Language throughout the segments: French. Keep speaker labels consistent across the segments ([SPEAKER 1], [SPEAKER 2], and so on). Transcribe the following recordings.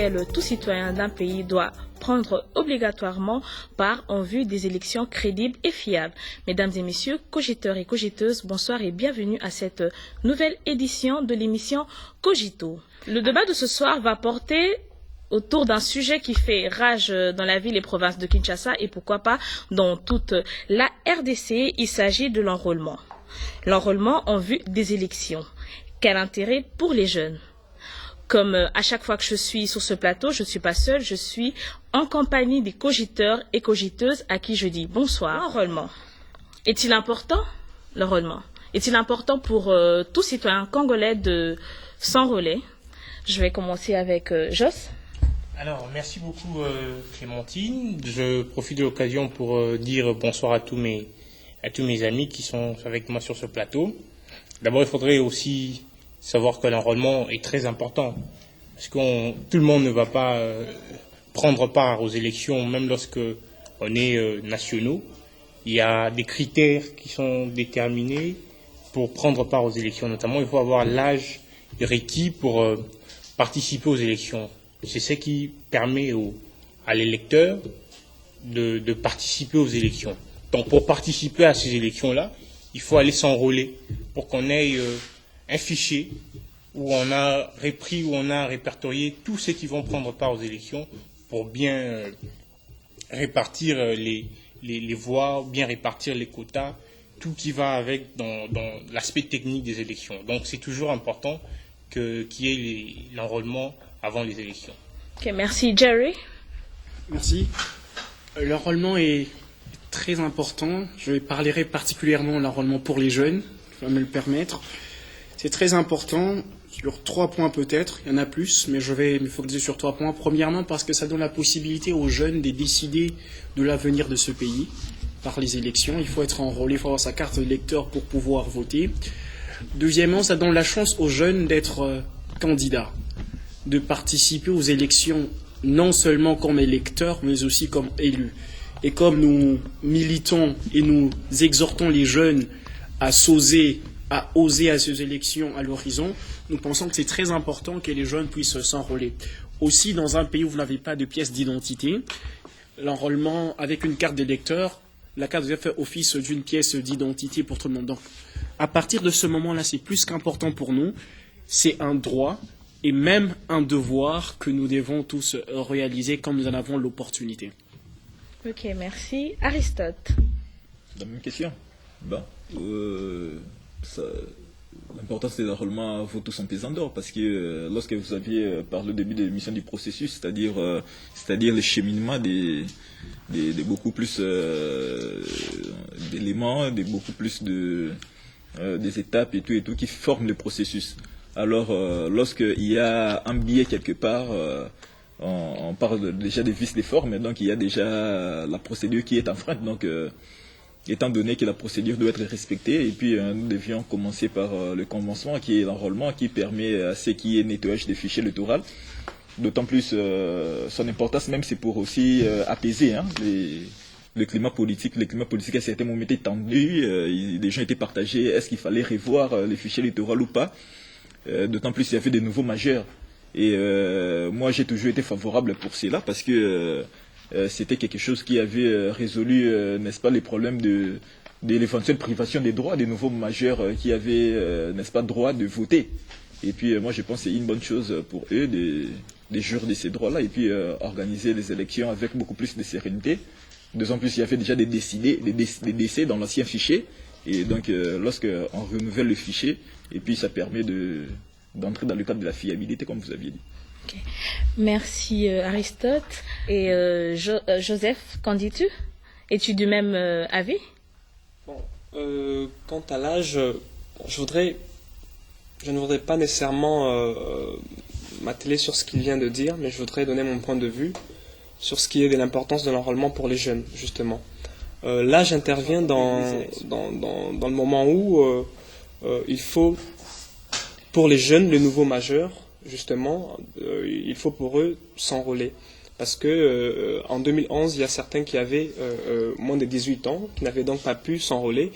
[SPEAKER 1] auquel tout citoyen d'un pays doit prendre obligatoirement part en vue des élections crédibles et fiables. Mesdames et messieurs, cogiteurs et cogiteuses, bonsoir et bienvenue à cette nouvelle édition de l'émission Cogito. Le débat de ce soir va porter autour d'un sujet qui fait rage dans la ville et provinces de Kinshasa et pourquoi pas dans toute la RDC. Il s'agit de l'enrôlement. L'enrôlement en vue des élections. Quel intérêt pour les jeunes? Comme à chaque fois que je suis sur ce plateau, je ne suis pas seule, je suis en compagnie des cogiteurs et cogiteuses à qui je dis bonsoir. L'enrôlement. Est-il important? L'enrôlement. Est-il important pour tout citoyen congolais de s'enrôler? Je vais commencer avec Joss.
[SPEAKER 2] Alors, merci beaucoup Clémentine. Je profite de l'occasion pour dire bonsoir à tous mes amis qui sont avec moi sur ce plateau. D'abord, il faudrait aussi savoir que l'enrôlement est très important, parce que tout le monde ne va pas prendre part aux élections, même lorsque on est nationaux. Il y a des critères qui sont déterminés pour prendre part aux élections. Notamment, il faut avoir l'âge requis pour participer aux élections. C'est ce qui permet à l'électeur de participer aux élections. Donc, pour participer à ces élections-là, il faut aller s'enrôler pour qu'on ait un fichier où on a repris, où on a répertorié tous ceux qui vont prendre part aux élections pour bien répartir les voix, bien répartir les quotas, tout qui va avec dans l'aspect technique des élections. Donc, c'est toujours important qu'il y ait l'enrôlement avant les élections.
[SPEAKER 1] Okay, merci. Jerry?
[SPEAKER 3] Merci. L'enrôlement est très important. Je parlerai particulièrement de l'enrôlement pour les jeunes, je vais me le permettre. C'est très important sur 3 points peut-être, il y en a plus, mais je vais me focaliser sur 3 points. Premièrement, parce que ça donne la possibilité aux jeunes de décider de l'avenir de ce pays par les élections. Il faut être enrôlé, il faut avoir sa carte d'électeur pour pouvoir voter. Deuxièmement, ça donne la chance aux jeunes d'être candidats, de participer aux élections non seulement comme électeurs, mais aussi comme élus. Et comme nous militons et nous exhortons les jeunes à oser à ces élections à l'horizon, nous pensons que c'est très important que les jeunes puissent s'enrôler. Aussi, dans un pays où vous n'avez pas de pièce d'identité, l'enrôlement avec une carte d'électeur, la carte doit faire office d'une pièce d'identité pour tout le monde. Donc, à partir de ce moment-là, c'est plus qu'important pour nous. C'est un droit et même un devoir que nous devons tous réaliser quand nous en avons l'opportunité.
[SPEAKER 1] Ok, merci. Aristote.
[SPEAKER 4] La même question. L'importance de l'enrôlement vaut tout son pesant d'or, parce que lorsque vous aviez parlé au début de l'émission du processus, c'est-à-dire le cheminement des beaucoup plus d'éléments, des beaucoup plus des étapes et tout qui forment le processus. Alors, lorsqu'il y a un biais quelque part, on parle déjà des vices des formes, donc il y a déjà la procédure qui est enfreinte. Donc, étant donné que la procédure doit être respectée, et puis nous devions commencer par le commencement, qui est l'enrôlement, qui permet à ce qui est nettoyage des fichiers électoraux. D'autant plus son importance, même c'est pour aussi apaiser le climat politique. Le climat politique à certains moments était tendu, les gens étaient partagés, est-ce qu'il fallait revoir les fichiers électoraux ou pas? D'autant plus il y avait des nouveaux majeurs. Et moi j'ai toujours été favorable pour cela, parce que c'était quelque chose qui avait résolu, n'est-ce pas, les problèmes de l'éventuelle privation des droits des nouveaux majeurs qui avaient, n'est-ce pas, droit de voter. Et puis moi je pense que c'est une bonne chose pour eux de jouir de ces droits-là, et puis organiser les élections avec beaucoup plus de sérénité. D'autant plus il y avait déjà des décès dans l'ancien fichier, et donc lorsqu'on renouvelle le fichier, et puis ça permet d'entrer dans le cadre de la fiabilité, comme vous aviez dit.
[SPEAKER 1] Okay. Merci Aristote. Et Joseph, qu'en dis-tu? Es-tu du même avis?
[SPEAKER 5] Quant à l'âge, je ne voudrais pas nécessairement m'atteler sur ce qu'il vient de dire, mais je voudrais donner mon point de vue sur ce qui est de l'importance de l'enrôlement pour les jeunes, justement. L'âge intervient dans le moment où il faut, pour les jeunes, les nouveaux majeurs, justement, il faut pour eux s'enrôler. Parce que en 2011, il y a certains qui avaient moins de 18 ans, qui n'avaient donc pas pu s'enrôler.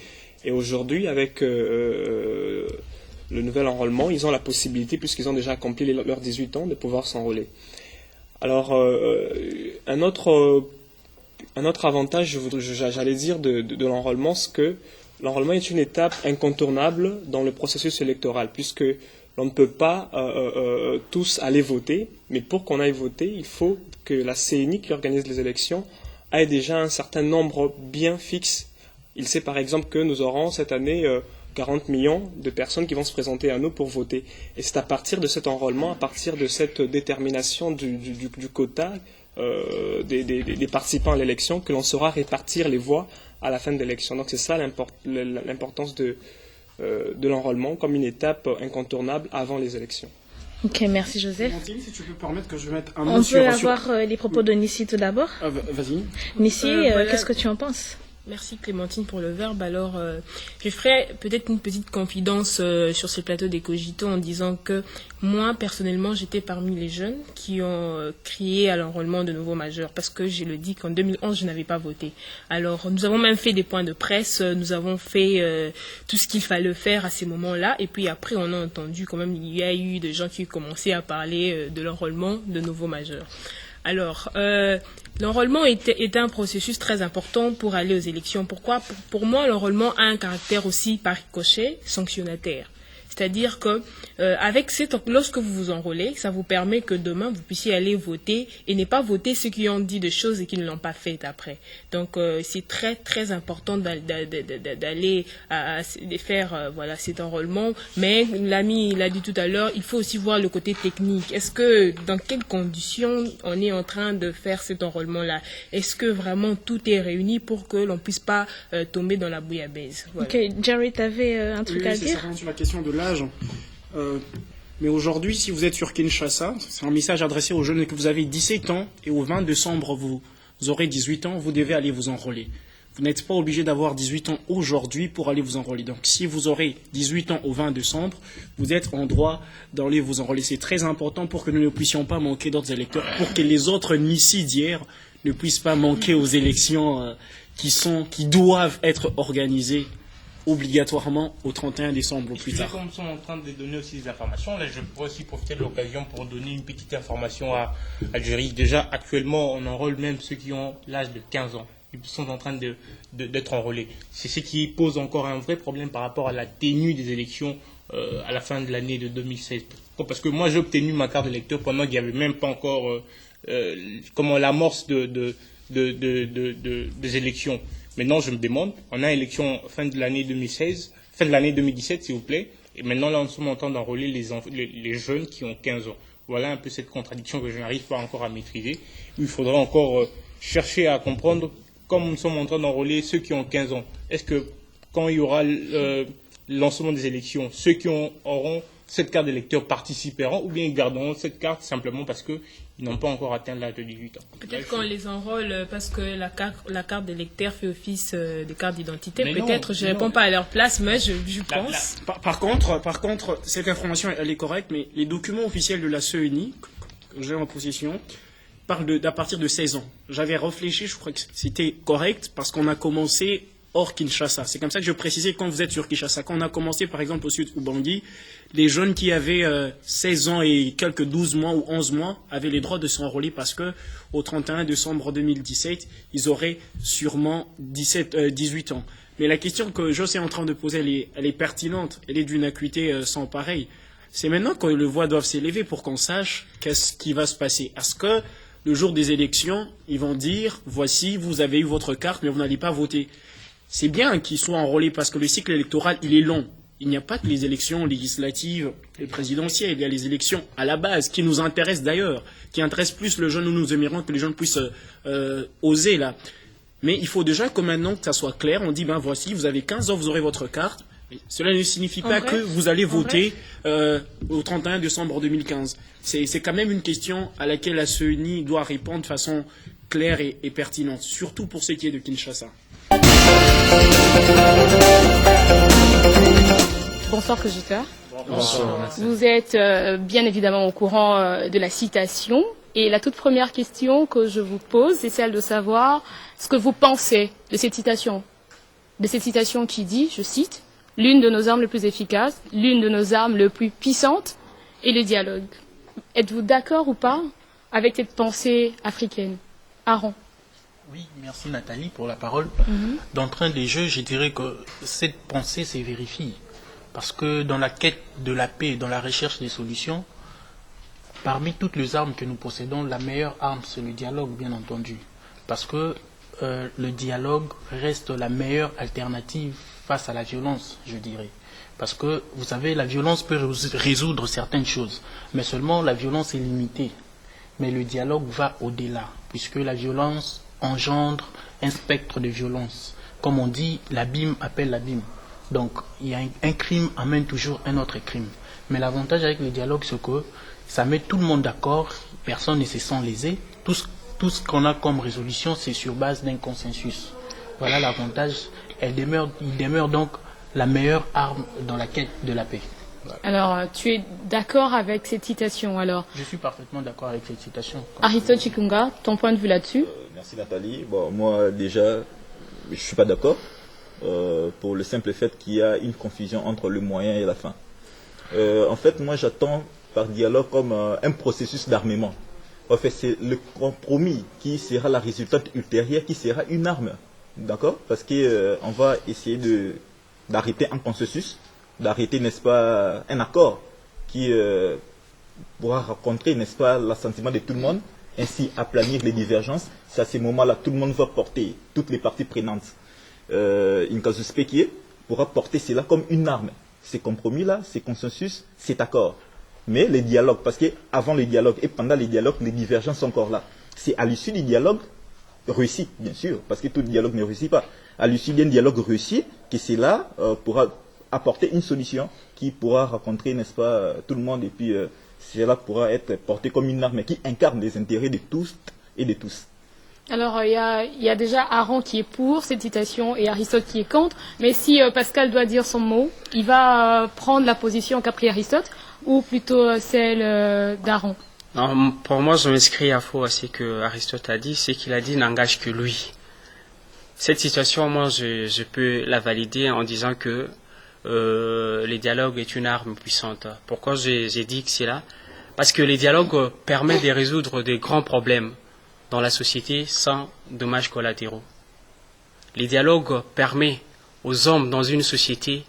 [SPEAKER 5] Et aujourd'hui, avec le nouvel enrôlement, ils ont la possibilité, puisqu'ils ont déjà accompli leurs 18 ans, de pouvoir s'enrôler. Alors, un autre avantage, j'allais dire, de l'enrôlement, c'est que l'enrôlement est une étape incontournable dans le processus électoral, puisque l'on ne peut pas tous aller voter, mais pour qu'on aille voter, il faut que la CENI qui organise les élections ait déjà un certain nombre bien fixe. Il sait par exemple que nous aurons cette année 40 millions de personnes qui vont se présenter à nous pour voter. Et c'est à partir de cet enrôlement, à partir de cette détermination du quota des participants à l'élection que l'on saura répartir les voix à la fin de l'élection. Donc c'est ça l'importance de l'enrôlement comme une étape incontournable avant les élections.
[SPEAKER 1] Ok, merci Joseph.
[SPEAKER 3] Clémentine, si tu peux permettre que je mette un mot
[SPEAKER 1] On
[SPEAKER 3] sur...
[SPEAKER 1] peut avoir les propos de Nissi tout d'abord.
[SPEAKER 3] Vas-y.
[SPEAKER 1] Nissi,
[SPEAKER 6] Voilà.
[SPEAKER 1] qu'est-ce que tu en penses?
[SPEAKER 6] Merci Clémentine pour le verbe. Alors, je ferai peut-être une petite confidence sur ce plateau des Cogitos en disant que moi, personnellement, j'étais parmi les jeunes qui ont crié à l'enrôlement de nouveaux majeurs parce que je le dis qu'en 2011, je n'avais pas voté. Alors, nous avons même fait des points de presse, nous avons fait tout ce qu'il fallait faire à ces moments-là et puis après, on a entendu quand même, il y a eu des gens qui commençaient à parler de l'enrôlement de nouveaux majeurs. Alors, l'enrôlement était un processus très important pour aller aux élections. Pourquoi ? Pour moi, l'enrôlement a un caractère aussi par ricochet sanctionnataire. C'est-à-dire que lorsque vous vous enrôlez, ça vous permet que demain vous puissiez aller voter et ne pas voter ceux qui ont dit des choses et qui ne l'ont pas fait après. Donc c'est très très important d'aller faire voilà cet enrôlement. Mais l'ami l'a dit tout à l'heure, il faut aussi voir le côté technique. Est-ce que dans quelles conditions on est en train de faire cet enrôlement-là? Est-ce que vraiment tout est réuni pour que l'on puisse pas tomber dans la bouillabaisse? Voilà.
[SPEAKER 1] Ok, Jerry, tu avais un truc à dire?
[SPEAKER 3] C'est sur la question de l'âge. Mais aujourd'hui, si vous êtes sur Kinshasa, c'est un message adressé aux jeunes que vous avez 17 ans et au 20 décembre, vous aurez 18 ans, vous devez aller vous enrôler. Vous n'êtes pas obligé d'avoir 18 ans aujourd'hui pour aller vous enrôler. Donc, si vous aurez 18 ans au 20 décembre, vous êtes en droit d'aller vous enrôler. C'est très important pour que nous ne puissions pas manquer d'autres électeurs, pour que les autres Nissi d'hier ne puissent pas manquer aux élections qui doivent être organisées obligatoirement au 31 décembre ou plus tard.
[SPEAKER 2] Comme nous sommes en train de donner aussi des informations, là, je pourrais aussi profiter de l'occasion pour donner une petite information à Jerry. Déjà, actuellement, on enrôle même ceux qui ont l'âge de 15 ans. Ils sont en train d'être enrôlés. C'est ce qui pose encore un vrai problème par rapport à la tenue des élections à la fin de l'année de 2016. Parce que moi, j'ai obtenu ma carte d'électeur pendant qu'il n'y avait même pas encore l'amorce des élections. Maintenant, je me demande, on a élection fin de l'année 2016, fin de l'année 2017, s'il vous plaît, et maintenant, là, nous sommes en train d'enrôler les jeunes qui ont 15 ans. Voilà un peu cette contradiction que je n'arrive pas encore à maîtriser. Il faudra encore chercher à comprendre, comme nous sommes en train d'enrôler ceux qui ont 15 ans, est-ce que quand il y aura le lancement des élections, ceux qui auront cette carte d'électeur participeront ou bien ils garderont cette carte simplement parce qu'ils n'ont pas encore atteint l'âge de 18 ans.
[SPEAKER 6] Peut-être qu'on les enrôle parce que la carte d'électeur fait office de carte d'identité.
[SPEAKER 2] Mais
[SPEAKER 6] Peut-être je ne réponds pas à leur place, mais je pense.
[SPEAKER 3] Par contre, cette information, elle est correcte, mais les documents officiels de la CENI, que j'ai en possession, parlent d'à partir de 16 ans. J'avais réfléchi, je crois que c'était correct, parce qu'on a commencé hors Kinshasa. C'est comme ça que je précisais quand vous êtes sur Kinshasa. Quand on a commencé, par exemple, au sud Ubangi, les jeunes qui avaient 16 ans et quelques 12 mois ou 11 mois avaient les droits de s'enrôler parce que au 31 décembre 2017, ils auraient sûrement 18 ans. Mais la question que Jos est en train de poser, elle est pertinente. Elle est d'une acuité sans pareil. C'est maintenant que les voix doivent s'élever pour qu'on sache qu'est-ce qui va se passer. Est-ce que le jour des élections, ils vont dire, voici, vous avez eu votre carte, mais vous n'allez pas voter. C'est bien qu'ils soient enrôlés parce que le cycle électoral, il est long. Il n'y a pas que les élections législatives et présidentielles. Il y a les élections à la base, qui nous intéressent d'ailleurs, qui intéressent plus le jeune. Nous aimerions que les jeunes puissent oser là. Mais il faut déjà que maintenant que ça soit clair, on dit, ben voici, vous avez 15 ans, vous aurez votre carte. Et cela ne signifie pas que vous allez voter au 31 décembre 2015. C'est quand même une question à laquelle la CENI doit répondre de façon claire et pertinente, surtout pour ce qui est de Kinshasa.
[SPEAKER 7] Bonsoir, Cogiteur.
[SPEAKER 3] Bonsoir.
[SPEAKER 7] Vous êtes bien évidemment au courant de la citation. Et la toute première question que je vous pose, c'est celle de savoir ce que vous pensez de cette citation. De cette citation qui dit, je cite, « L'une de nos armes les plus efficaces, l'une de nos armes les plus puissantes est le dialogue ». Êtes-vous d'accord ou pas avec cette pensée africaine. Aaron.
[SPEAKER 8] Oui, merci Nathalie pour la parole. D'entrée des jeux, je dirais que cette pensée s'est vérifiée. Parce que dans la quête de la paix, dans la recherche des solutions, parmi toutes les armes que nous possédons, la meilleure arme, c'est le dialogue, bien entendu. Parce que le dialogue reste la meilleure alternative face à la violence, je dirais. Parce que, vous savez, la violence peut résoudre certaines choses, mais seulement la violence est limitée. Mais le dialogue va au-delà, puisque la violence engendre un spectre de violence. Comme on dit, l'abîme appelle l'abîme. Donc, il y a un crime amène toujours un autre crime. Mais l'avantage avec le dialogue, c'est que ça met tout le monde d'accord, personne ne se sent lésé. Tout ce qu'on a comme résolution, c'est sur base d'un consensus. Voilà l'avantage. Il demeure donc la meilleure arme dans la quête de la paix. Voilà.
[SPEAKER 7] Alors, tu es d'accord avec cette citation alors?
[SPEAKER 8] Je suis parfaitement d'accord avec cette citation.
[SPEAKER 7] Aristote Chikunga, ton point de vue là-dessus?
[SPEAKER 4] Merci Nathalie. Bon, moi déjà, je ne suis pas d'accord pour le simple fait qu'il y a une confusion entre le moyen et la fin. En fait, moi j'attends par dialogue comme un processus d'armement. En fait, c'est le compromis qui sera la résultante ultérieure, qui sera une arme. D'accord? Parce qu'on va essayer d'arrêter un consensus, d'arrêter, n'est-ce pas, un accord qui pourra rencontrer, n'est-ce pas, l'assentiment de tout le monde, ainsi aplanir les divergences. C'est à ces moments-là, tout le monde va porter, toutes les parties prenantes, une casus belli pourra porter cela comme une arme. Ces compromis-là, ces consensus, cet accord. Mais les dialogues, parce qu'avant les dialogues et pendant les dialogues, les divergences sont encore là. C'est à l'issue du dialogue réussi, bien sûr, parce que tout dialogue ne réussit pas. À l'issue d'un dialogue réussi, que cela pourra apporter une solution qui pourra rencontrer, n'est-ce pas, tout le monde, et puis cela pourra être porté comme une arme qui incarne les intérêts de tous et de tous.
[SPEAKER 7] Alors, il y a déjà Aaron qui est pour cette citation et Aristote qui est contre. Mais si Pascal doit dire son mot, il va prendre la position qu'a pris Aristote ou plutôt celle d'Aaron?
[SPEAKER 5] Pour moi, je m'inscris à faux à ce que Aristote a dit. Ce qu'il a dit n'engage que lui. Cette situation, moi, je peux la valider en disant que le dialogue est une arme puissante. Pourquoi j'ai dit que c'est là? Parce que le dialogue permet de résoudre des grands problèmes dans la société sans dommages collatéraux. Le dialogue permet aux hommes dans une société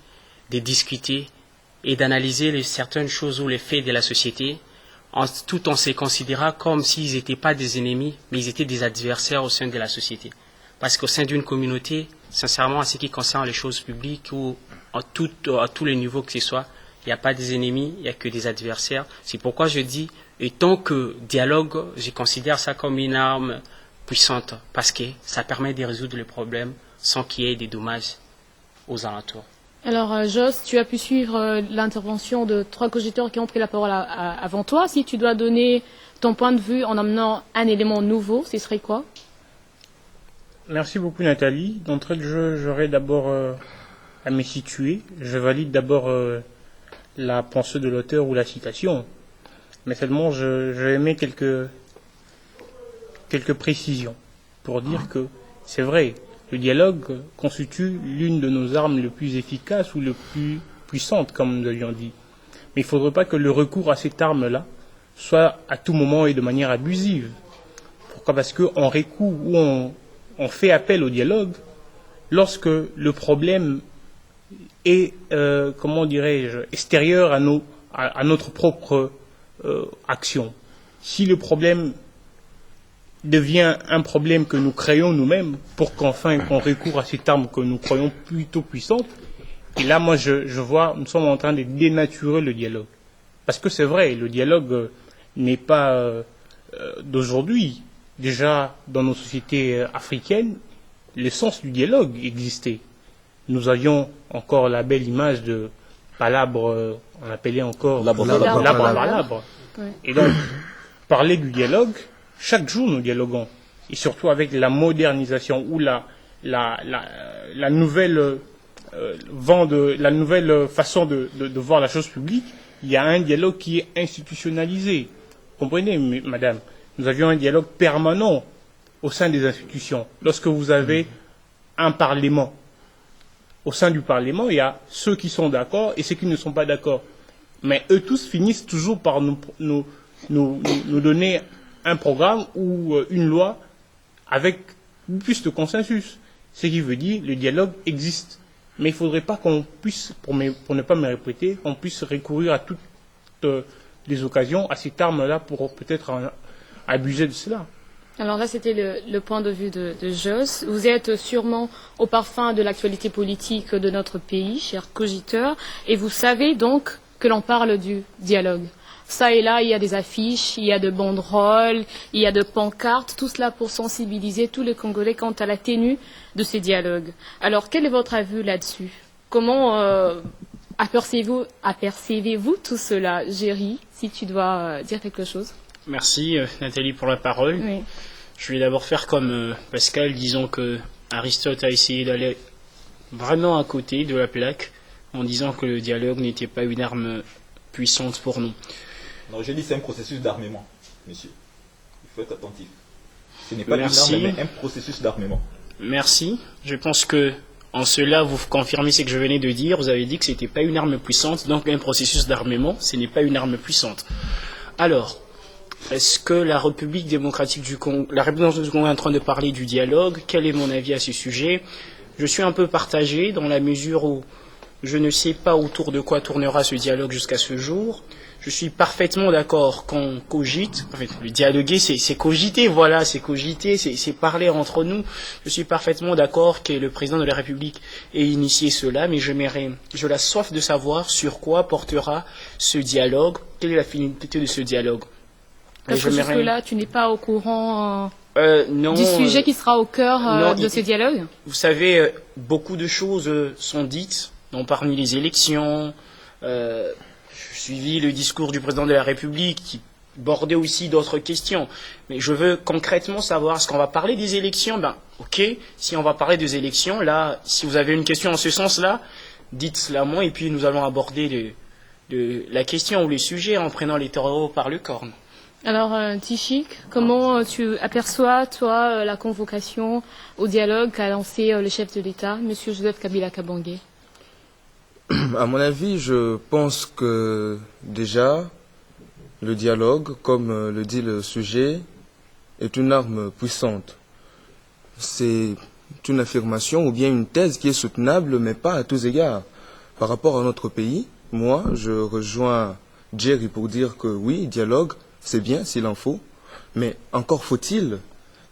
[SPEAKER 5] de discuter et d'analyser certaines choses ou les faits de la société, tout en se considérant comme s'ils n'étaient pas des ennemis, mais ils étaient des adversaires au sein de la société. Parce qu'au sein d'une communauté, sincèrement, en ce qui concerne les choses publiques ou à tous les niveaux que ce soit, il n'y a pas des ennemis, il n'y a que des adversaires. C'est pourquoi je dis, et tant que dialogue, je considère ça comme une arme puissante, parce que ça permet de résoudre les problèmes sans qu'il y ait des dommages aux alentours.
[SPEAKER 7] Alors, Jos, tu as pu suivre l'intervention de 3 cogiteurs qui ont pris la parole avant toi. Si tu dois donner ton point de vue en amenant un élément nouveau, ce serait quoi?
[SPEAKER 2] Merci beaucoup Nathalie. D'entrée de jeu, j'aurais d'abord à me situer. Je valide d'abord la pensée de l'auteur ou la citation. Mais seulement, je vais mettre quelques précisions pour dire que c'est vrai, le dialogue constitue l'une de nos armes les plus efficaces ou les plus puissantes, comme nous avions dit. Mais il ne faudrait pas que le recours à cette arme-là soit à tout moment et de manière abusive. Pourquoi? Parce qu'on recourt ou on fait appel au dialogue lorsque le problème est, comment dirais-je, extérieur à notre propre action. Si le problème devient un problème que nous créons nous-mêmes pour qu'enfin qu'on recourt à cette arme que nous croyons plutôt puissante, et là moi je vois, nous sommes en train de dénaturer le dialogue. Parce que c'est vrai, le dialogue n'est pas d'aujourd'hui. Déjà dans nos sociétés africaines, le sens du dialogue existait. Nous avions encore la belle image de palabre, on appelait encore
[SPEAKER 4] Labre
[SPEAKER 2] à palabre.
[SPEAKER 7] Ouais.
[SPEAKER 2] Et donc, parler du dialogue, chaque jour nous dialoguons. Et surtout avec la modernisation ou la nouvelle la nouvelle façon de voir la chose publique, il y a un dialogue qui est institutionnalisé. Comprenez, madame, nous avions un dialogue permanent au sein des institutions. Lorsque vous avez un parlement, au sein du parlement, il y a ceux qui sont d'accord et ceux qui ne sont pas d'accord. Mais eux tous finissent toujours par nous donner un programme ou une loi avec plus de consensus. Ce qui veut dire que le dialogue existe. Mais il ne faudrait pas qu'on puisse, pour ne pas me répéter, qu'on puisse recourir à toutes les occasions, à cette arme-là, pour peut-être abuser de cela.
[SPEAKER 7] Alors là, c'était le point de vue de Jos. Vous êtes sûrement au parfum de l'actualité politique de notre pays, cher cogiteur, et vous savez donc que l'on parle du dialogue. Ça et là, il y a des affiches, il y a de banderoles, il y a de pancartes, tout cela pour sensibiliser tous les Congolais quant à la tenue de ces dialogues. Alors, quel est votre avis là-dessus? Comment apercevez-vous tout cela? Géry, si tu dois dire quelque chose.
[SPEAKER 3] Merci Nathalie pour la parole.
[SPEAKER 7] Oui.
[SPEAKER 3] Je vais d'abord faire comme Pascal, disons que Aristote a essayé d'aller vraiment à côté de la plaque en disant que le dialogue n'était pas une arme puissante pour nous.
[SPEAKER 4] Non, je dis c'est un processus d'armement, monsieur. Il faut être attentif. Ce n'est pas
[SPEAKER 3] Merci.
[SPEAKER 4] une arme, mais un processus d'armement.
[SPEAKER 3] Merci. Je pense que en cela, vous confirmez ce que je venais de dire. Vous avez dit que ce n'était pas une arme puissante, donc un processus d'armement, ce n'est pas une arme puissante. Alors, est-ce que la République démocratique du Congo, la République du Congo est en train de parler du dialogue? Quel est mon avis à ce sujet? Je suis un peu partagé dans la mesure où je ne sais pas autour de quoi tournera ce dialogue jusqu'à ce jour. Je suis parfaitement d'accord qu'on cogite. En fait, le dialoguer, c'est cogiter, voilà, c'est cogiter, c'est parler entre nous. Je suis parfaitement d'accord que le président de la République ait initié cela, mais je la soif de savoir sur quoi portera ce dialogue, quelle est la finalité de ce dialogue.
[SPEAKER 7] Parce que jusque-là, tu n'es pas au courant
[SPEAKER 3] non,
[SPEAKER 7] du sujet qui sera au cœur de ce dialogue?
[SPEAKER 3] Vous savez, beaucoup de choses sont dites, dont parmi les élections. J'ai suivi le discours du président de la République qui bordait aussi d'autres questions. Mais je veux concrètement savoir, est-ce qu'on va parler des élections? Ben, ok, si on va parler des élections, là, si vous avez une question en ce sens-là, dites-la moi, et puis nous allons aborder la question ou le sujet en prenant les taureaux par le corne.
[SPEAKER 7] Alors, Tichik, comment tu aperçois, toi, la convocation au dialogue qu'a lancé le chef de l'État, M. Joseph Kabila Kabange?
[SPEAKER 9] À mon avis, je pense que déjà, le dialogue, comme le dit le sujet, est une arme puissante. C'est une affirmation ou bien une thèse qui est soutenable, mais pas à tous égards. Par rapport à notre pays, moi, je rejoins Jerry pour dire que oui, dialogue, c'est bien s'il en faut, mais encore faut-il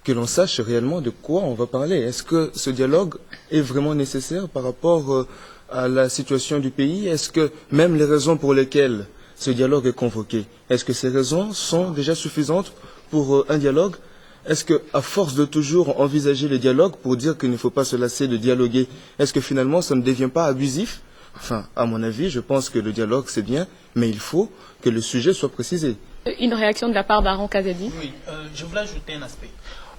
[SPEAKER 9] que l'on sache réellement de quoi on va parler. Est-ce que ce dialogue est vraiment nécessaire par rapport à la situation du pays? Est-ce que même les raisons pour lesquelles ce dialogue est convoqué, est-ce que ces raisons sont déjà suffisantes pour un dialogue? Est-ce que, à force de toujours envisager le dialogue pour dire qu'il ne faut pas se lasser de dialoguer, est-ce que finalement ça ne devient pas abusif? Enfin, à mon avis, je pense que le dialogue c'est bien, mais il faut que le sujet soit précisé.
[SPEAKER 7] Une réaction de la part d'Aaron Kazadi.
[SPEAKER 8] Oui, je voulais ajouter un aspect.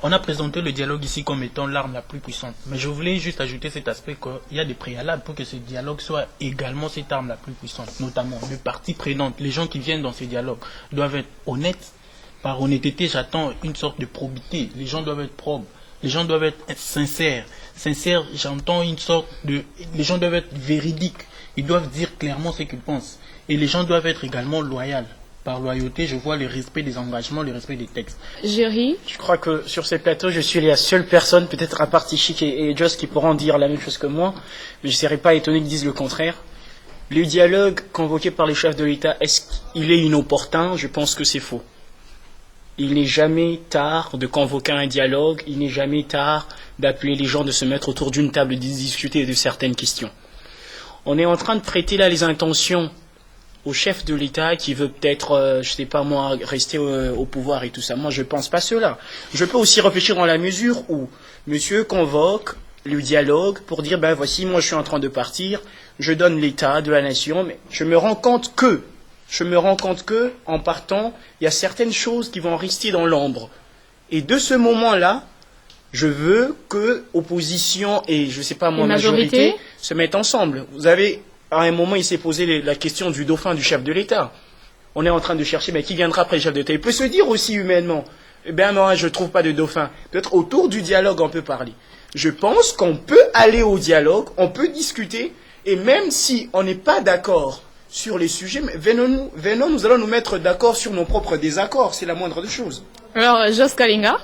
[SPEAKER 8] On a présenté le dialogue ici comme étant l'arme la plus puissante. Mais je voulais juste ajouter cet aspect qu'il y a des préalables pour que ce dialogue soit également cette arme la plus puissante. Notamment, les parties prenantes, les gens qui viennent dans ce dialogue doivent être honnêtes. Par honnêteté, j'attends une sorte de probité. Les gens doivent être probes. Les gens doivent être sincères. Sincères, j'entends une sorte de... Les gens doivent être véridiques. Ils doivent dire clairement ce qu'ils pensent. Et les gens doivent être également loyaux. Par loyauté, je vois le respect des engagements, le respect des textes.
[SPEAKER 7] Géry?
[SPEAKER 3] Je crois que sur ces plateaux, je suis la seule personne, peut-être à part Tichik et Joss, qui pourront dire la même chose que moi, mais je ne serais pas étonné qu'ils disent le contraire. Le dialogue convoqué par les chefs de l'État, est-ce qu'il est inopportun? Je pense que c'est faux. Il n'est jamais tard de convoquer un dialogue, il n'est jamais tard d'appeler les gens de se mettre autour d'une table et de discuter de certaines questions. On est en train de prêter là les intentions au chef de l'État qui veut peut-être, je sais pas moi, rester au pouvoir et tout ça. Moi, je pense pas cela. Je peux aussi réfléchir dans la mesure où monsieur convoque le dialogue pour dire, ben voici, moi je suis en train de partir, je donne l'État de la nation, mais je me rends compte que, en partant, il y a certaines choses qui vont rester dans l'ombre. Et de ce moment-là, je veux que opposition et, je sais pas moi, majorité se mettent ensemble. Vous avez... À un moment, il s'est posé la question du dauphin du chef de l'État. On est en train de chercher, mais qui viendra après le chef de l'État? Il peut se dire aussi humainement, eh bien non, je ne trouve pas de dauphin. Peut-être autour du dialogue, on peut parler. Je pense qu'on peut aller au dialogue, on peut discuter, et même si on n'est pas d'accord sur les sujets, mais venons, nous allons nous mettre d'accord sur nos propres désaccords, c'est la moindre des choses.
[SPEAKER 7] Alors, Jos Kalinga.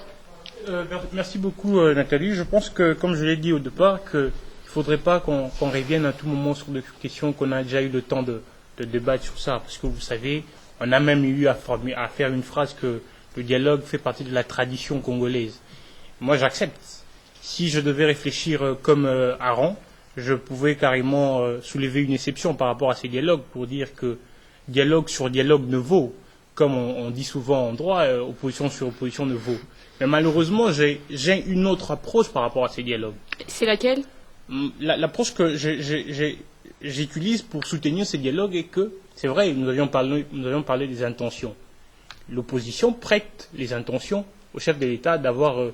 [SPEAKER 2] Merci beaucoup Nathalie. Je pense que, comme je l'ai dit au départ, qu'il ne faudrait pas qu'on revienne à tout moment sur des questions qu'on a déjà eu le temps de débattre sur ça. Parce que vous savez, on a même eu à faire une phrase que le dialogue fait partie de la tradition congolaise. Moi j'accepte. Si je devais réfléchir comme Aaron, je pouvais carrément soulever une exception par rapport à ces dialogues pour dire que dialogue sur dialogue ne vaut. Comme on dit souvent en droit, opposition sur opposition ne vaut. Mais malheureusement, j'ai une autre approche par rapport à ces dialogues.
[SPEAKER 7] C'est laquelle?
[SPEAKER 2] L'approche que j'utilise pour soutenir ces dialogues est que, c'est vrai, nous avions parlé des intentions. L'opposition prête les intentions au chef de l'État d'avoir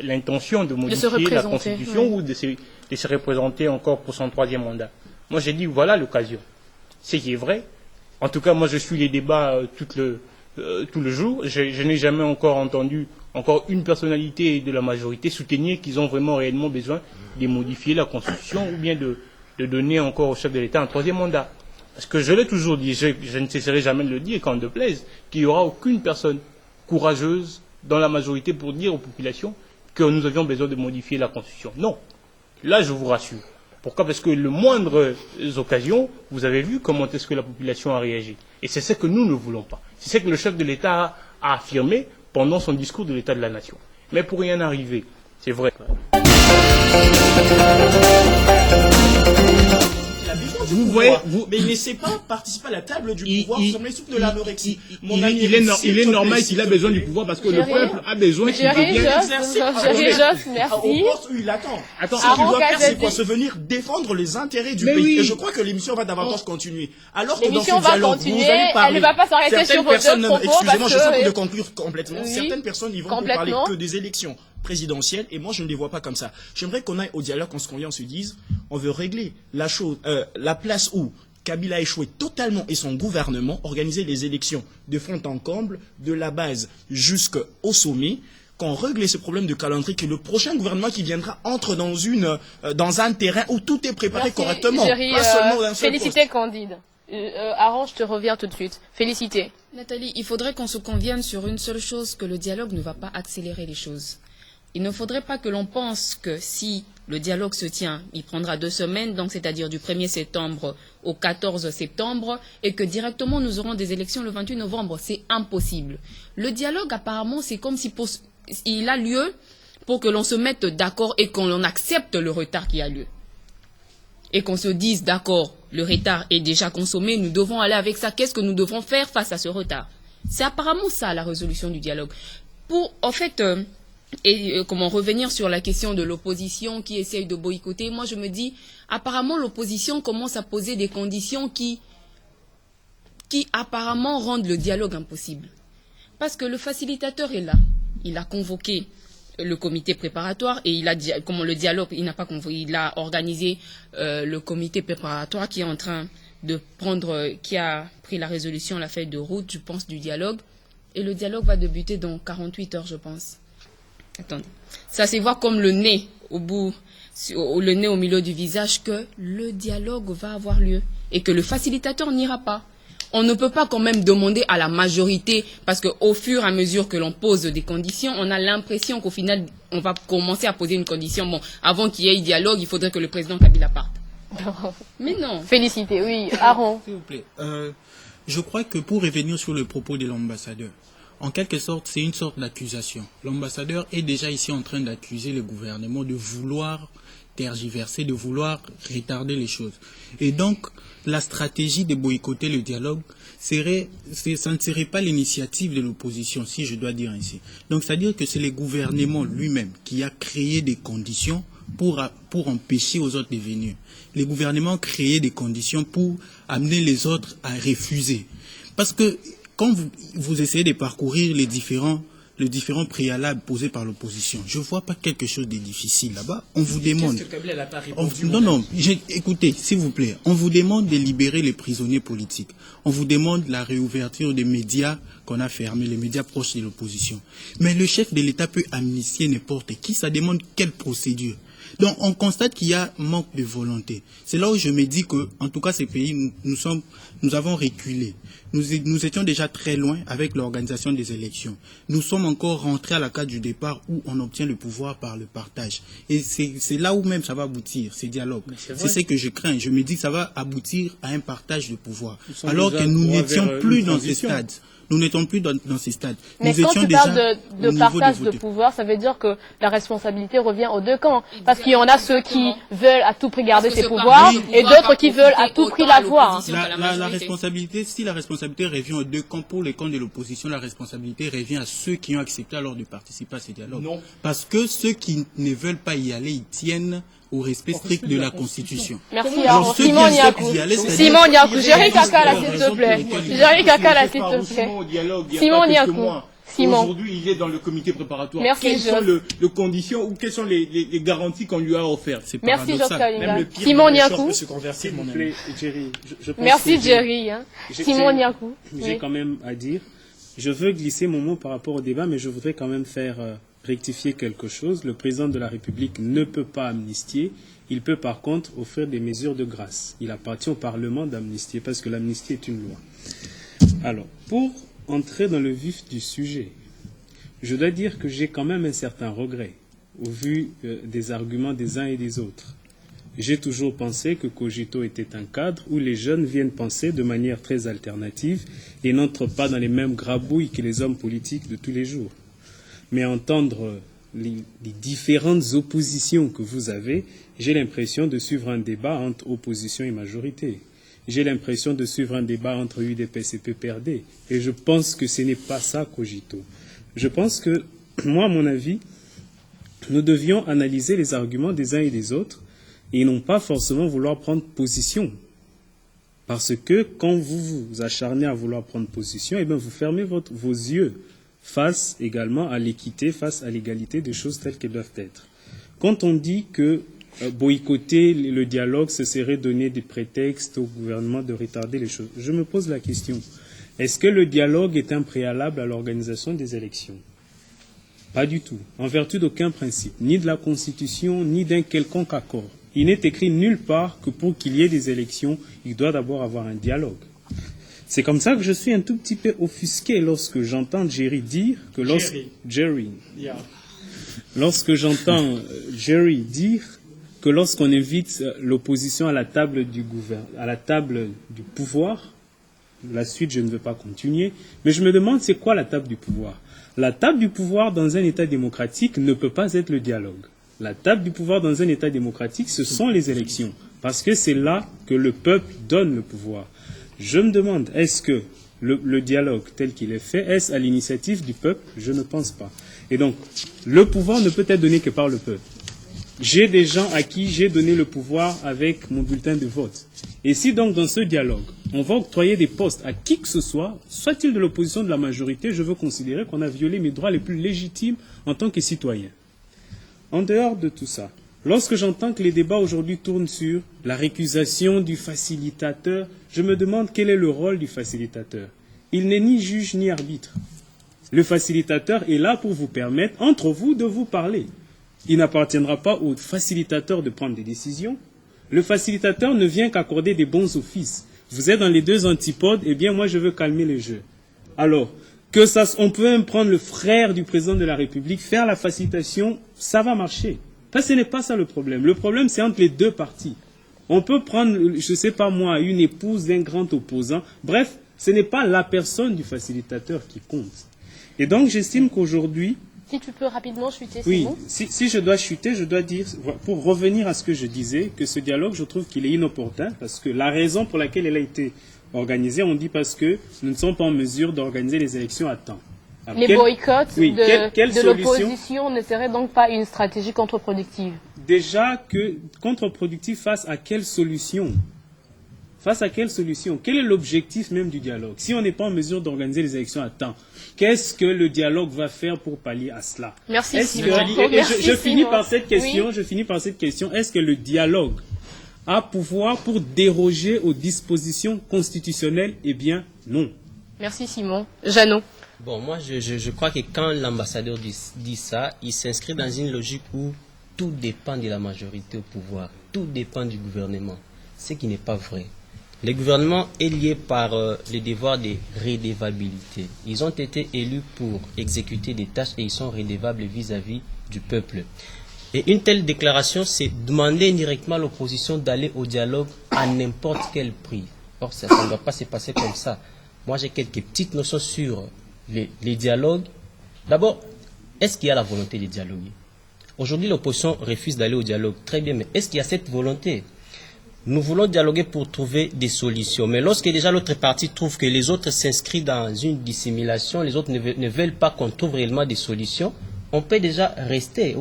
[SPEAKER 2] l'intention de modifier la Constitution ou de se représenter encore pour son 3e mandat. Moi, j'ai dit, voilà l'occasion. Ce qui est vrai. En tout cas, moi, je suis les débats tout le jour. Je n'ai jamais encore entendu une personnalité de la majorité soutenir qu'ils ont vraiment réellement besoin de modifier la Constitution ou bien de donner encore au chef de l'État un 3e mandat. Parce que je l'ai toujours dit, je ne cesserai jamais de le dire, quand de plaise, qu'il n'y aura aucune personne courageuse dans la majorité pour dire aux populations que nous avions besoin de modifier la Constitution. Non. Là, je vous rassure. Pourquoi? Parce que le moindre occasion, vous avez vu comment est-ce que la population a réagi. Et c'est ce que nous ne voulons pas. C'est ce que le chef de l'État a affirmé pendant son discours de l'État de la Nation. Mais pour y en arriver, c'est vrai.
[SPEAKER 10] Vous voyez, mais il ne sait pas participer à la table du pouvoir, vous semblez souffle de l'anorexie.
[SPEAKER 11] Il est normal qu'il a besoin du pouvoir parce que le peuple a besoin qu'il devienne.
[SPEAKER 7] Merci.
[SPEAKER 10] Il attend. Ce qu'il doit faire, c'est quoi? Se venir défendre les intérêts du pays. Et je crois que l'émission va davantage continuer. Alors que dans ce dialogue, vous allez parler.
[SPEAKER 7] Elle ne va pas s'arrêter sur vos propos.
[SPEAKER 10] Excusez-moi, je suis de conclure complètement. Certaines personnes, ils vont parler que des élections présidentielle, et moi je ne les vois pas comme ça. J'aimerais qu'on aille au dialogue, qu'on se convient, on se dise, on veut régler la chose, la place où Kabila a échoué totalement et son gouvernement, organiser les élections de fond en comble, de la base jusqu'au sommet, qu'on règle ce problème de calendrier, que le prochain gouvernement qui viendra entre dans un terrain où tout est préparé correctement. Pas seulement d'un seul
[SPEAKER 7] Félicité Candide. Aaron, je te reviens tout de suite. Félicité.
[SPEAKER 12] Nathalie, il faudrait qu'on se convienne sur une seule chose, que le dialogue ne va pas accélérer les choses. Il ne faudrait pas que l'on pense que si le dialogue se tient, il prendra 2 semaines, donc c'est-à-dire du 1er septembre au 14 septembre, et que directement nous aurons des élections le 28 novembre. C'est impossible. Le dialogue, apparemment, c'est comme si il a lieu pour que l'on se mette d'accord et qu'on accepte le retard qui a lieu. Et qu'on se dise, d'accord, le retard est déjà consommé, nous devons aller avec ça. Qu'est-ce que nous devons faire face à ce retard? C'est apparemment ça, la résolution du dialogue. Comment revenir sur la question de l'opposition qui essaye de boycotter, moi je me dis, apparemment l'opposition commence à poser des conditions qui apparemment rendent le dialogue impossible. Parce que le facilitateur est là, il a convoqué le comité préparatoire et il a dit, comment le dialogue, il n'a pas convoqué, il a organisé le comité préparatoire qui est en train de qui a pris la résolution, la feuille de route, je pense, du dialogue, et le dialogue va débuter dans 48 heures, je pense. Attendez. Ça c'est voir comme le nez au milieu du visage que le dialogue va avoir lieu et que le facilitateur n'ira pas. On ne peut pas quand même demander à la majorité, parce qu'au fur et à mesure que l'on pose des conditions, on a l'impression qu'au final, on va commencer à poser une condition. Bon, avant qu'il y ait dialogue, il faudrait que le président Kabila parte. Mais non.
[SPEAKER 7] Félicité, oui. Aaron.
[SPEAKER 8] S'il vous plaît. Je crois que pour revenir sur le propos de l'ambassadeur, en quelque sorte, c'est une sorte d'accusation. L'ambassadeur est déjà ici en train d'accuser le gouvernement de vouloir tergiverser, de vouloir retarder les choses. Et donc, la stratégie de boycotter le dialogue, ça ne serait pas l'initiative de l'opposition, si je dois dire ainsi. Donc, c'est-à-dire que c'est le gouvernement lui-même qui a créé des conditions pour empêcher aux autres de venir. Le gouvernement a créé des conditions pour amener les autres à refuser. Parce que quand vous essayez de parcourir les différents préalables posés par l'opposition, je ne vois pas quelque chose de difficile là-bas. On vous demande... Écoutez, s'il vous plaît, on vous demande de libérer les prisonniers politiques. On vous demande la réouverture des médias qu'on a fermés, les médias proches de l'opposition. Mais le chef de l'État peut amnistier n'importe qui, ça demande quelle procédure?
[SPEAKER 13] Donc on constate qu'il y a manque de volonté. C'est là où je me dis que, en tout cas, ces pays, nous avons reculé. Nous étions déjà très loin avec l'organisation des élections. Nous sommes encore rentrés à la case du départ où on obtient le pouvoir par le partage. Et c'est là où même ça va aboutir, ces dialogues. C'est ce que je crains. Je me dis que ça va aboutir à un partage de pouvoir. Alors que nous n'étions plus dans ces stades. Nous n'étions plus dans ces stades.
[SPEAKER 7] Mais
[SPEAKER 13] nous
[SPEAKER 7] quand
[SPEAKER 13] étions
[SPEAKER 7] tu
[SPEAKER 13] déjà
[SPEAKER 7] parles de partage de pouvoir, ça veut dire que la responsabilité revient aux deux camps. Parce qu'il y en a ceux qui veulent à tout prix garder ces pouvoirs et d'autres qui veulent à tout prix l'avoir.
[SPEAKER 13] La responsabilité, si la responsabilité revient aux deux camps, pour les camps de l'opposition, la responsabilité revient à ceux qui ont accepté alors de participer à ces dialogues. Non. Parce que ceux qui ne veulent pas y aller, ils tiennent au respect strict de la Constitution.
[SPEAKER 7] Merci. Alors, Simon Niakou. Simon Niakou, Jerry Kaka là, s'il te plaît. Jerry Kaka là, s'il te plaît. Simon Niakou.
[SPEAKER 11] Aujourd'hui, il est dans le comité préparatoire.
[SPEAKER 7] Merci,
[SPEAKER 11] quelles sont les conditions ou quelles sont les garanties qu'on lui a offertes?
[SPEAKER 7] Merci, Josh Kalinga. Simon Niakou. Merci, Jerry. Simon Niakou.
[SPEAKER 14] J'ai quand même à dire, je veux glisser mon mot par rapport au débat, mais je voudrais quand même faire rectifier quelque chose. Le président de la République ne peut pas amnistier. Il peut par contre offrir des mesures de grâce. Il appartient au Parlement d'amnistier parce que l'amnistie est une loi. Alors, pour entrer dans le vif du sujet, je dois dire que j'ai quand même un certain regret au vu des arguments des uns et des autres. J'ai toujours pensé que Cogito était un cadre où les jeunes viennent penser de manière très alternative et n'entrent pas dans les mêmes grabouilles que les hommes politiques de tous les jours. Mais entendre les différentes oppositions que vous avez, j'ai l'impression de suivre un débat entre opposition et majorité. J'ai l'impression de suivre un débat entre UDPS et PPRD. Et je pense que ce n'est pas ça, Cogito. Je pense que, moi, à mon avis, nous devions analyser les arguments des uns et des autres et non pas forcément vouloir prendre position. Parce que quand vous vous acharnez à vouloir prendre position, eh bien, vous fermez vos yeux face également à l'équité, face à l'égalité des choses telles qu'elles doivent être. Quand on dit que boycotter le dialogue, ce serait donner des prétextes au gouvernement de retarder les choses, je me pose la question, est-ce que le dialogue est un préalable à l'organisation des élections? Pas du tout, en vertu d'aucun principe, ni de la Constitution, ni d'un quelconque accord. Il n'est écrit nulle part que pour qu'il y ait des élections, il doit d'abord avoir un dialogue. C'est comme ça que je suis un tout petit peu offusqué lorsque j'entends Jerry dire que lorsqu'on invite l'opposition à la table du pouvoir, la suite je ne veux pas continuer, mais je me demande c'est quoi la table du pouvoir? La table du pouvoir dans un État démocratique ne peut pas être le dialogue. La table du pouvoir dans un État démocratique, ce sont les élections, parce que c'est là que le peuple donne le pouvoir. Je me demande, est-ce que le dialogue tel qu'il est fait, est-ce à l'initiative du peuple? Je ne pense pas. Et donc, le pouvoir ne peut être donné que par le peuple. J'ai des gens à qui j'ai donné le pouvoir avec mon bulletin de vote. Et si donc dans ce dialogue, on va octroyer des postes à qui que ce soit, soit-il de l'opposition ou de la majorité, je veux considérer qu'on a violé mes droits les plus légitimes en tant que citoyen. En dehors de tout ça, lorsque j'entends que les débats aujourd'hui tournent sur la récusation du facilitateur, je me demande quel est le rôle du facilitateur. Il n'est ni juge ni arbitre. Le facilitateur est là pour vous permettre, entre vous, de vous parler. Il n'appartiendra pas au facilitateur de prendre des décisions. Le facilitateur ne vient qu'accorder des bons offices. Vous êtes dans les deux antipodes, eh bien moi je veux calmer les jeux. Alors, on peut même prendre le frère du président de la République, faire la facilitation, ça va marcher. Ce n'est pas ça le problème. Le problème, c'est entre les deux parties. On peut prendre, je ne sais pas moi, une épouse d'un grand opposant. Bref, ce n'est pas la personne du facilitateur qui compte. Et donc, j'estime qu'aujourd'hui...
[SPEAKER 7] Si tu peux rapidement chuter, c'est
[SPEAKER 14] oui,
[SPEAKER 7] bon.
[SPEAKER 14] Si je dois chuter, je dois dire, pour revenir à ce que je disais, que ce dialogue, je trouve qu'il est inopportun, parce que la raison pour laquelle elle a été organisée, on dit parce que nous ne sommes pas en mesure d'organiser les élections à temps. Alors,
[SPEAKER 7] les boycotts de
[SPEAKER 14] l'opposition
[SPEAKER 7] ne seraient donc pas une stratégie contre-productive?
[SPEAKER 14] Déjà que contre-productive face à quelle solution? Face à quelle solution? Quel est l'objectif même du dialogue? Si on n'est pas en mesure d'organiser les élections à temps, qu'est-ce que le dialogue va faire pour pallier à cela?
[SPEAKER 7] Merci Simon.
[SPEAKER 14] Je finis par cette question. Oui. Je finis par cette question. Est-ce que le dialogue a pouvoir pour déroger aux dispositions constitutionnelles? Eh bien, non.
[SPEAKER 7] Merci Simon. Jeannot.
[SPEAKER 15] Bon, moi, je crois que quand l'ambassadeur dit ça, il s'inscrit dans une logique où tout dépend de la majorité au pouvoir, tout dépend du gouvernement. Ce qui n'est pas vrai. Le gouvernement est lié par le devoir de redevabilité. Ils ont été élus pour exécuter des tâches et ils sont redevables vis-à-vis du peuple. Et une telle déclaration, c'est demander indirectement à l'opposition d'aller au dialogue à n'importe quel prix. Or, ça ne doit pas se passer comme ça. Moi, j'ai quelques petites notions sur les dialogues. D'abord, est-ce qu'il y a la volonté de dialoguer? Aujourd'hui, l'opposition refuse d'aller au dialogue. Très bien, mais est-ce qu'il y a cette volonté? Nous voulons dialoguer pour trouver des solutions. Mais lorsque déjà l'autre partie trouve que les autres s'inscrivent dans une dissimulation, les autres ne veulent pas qu'on trouve réellement des solutions, on peut déjà rester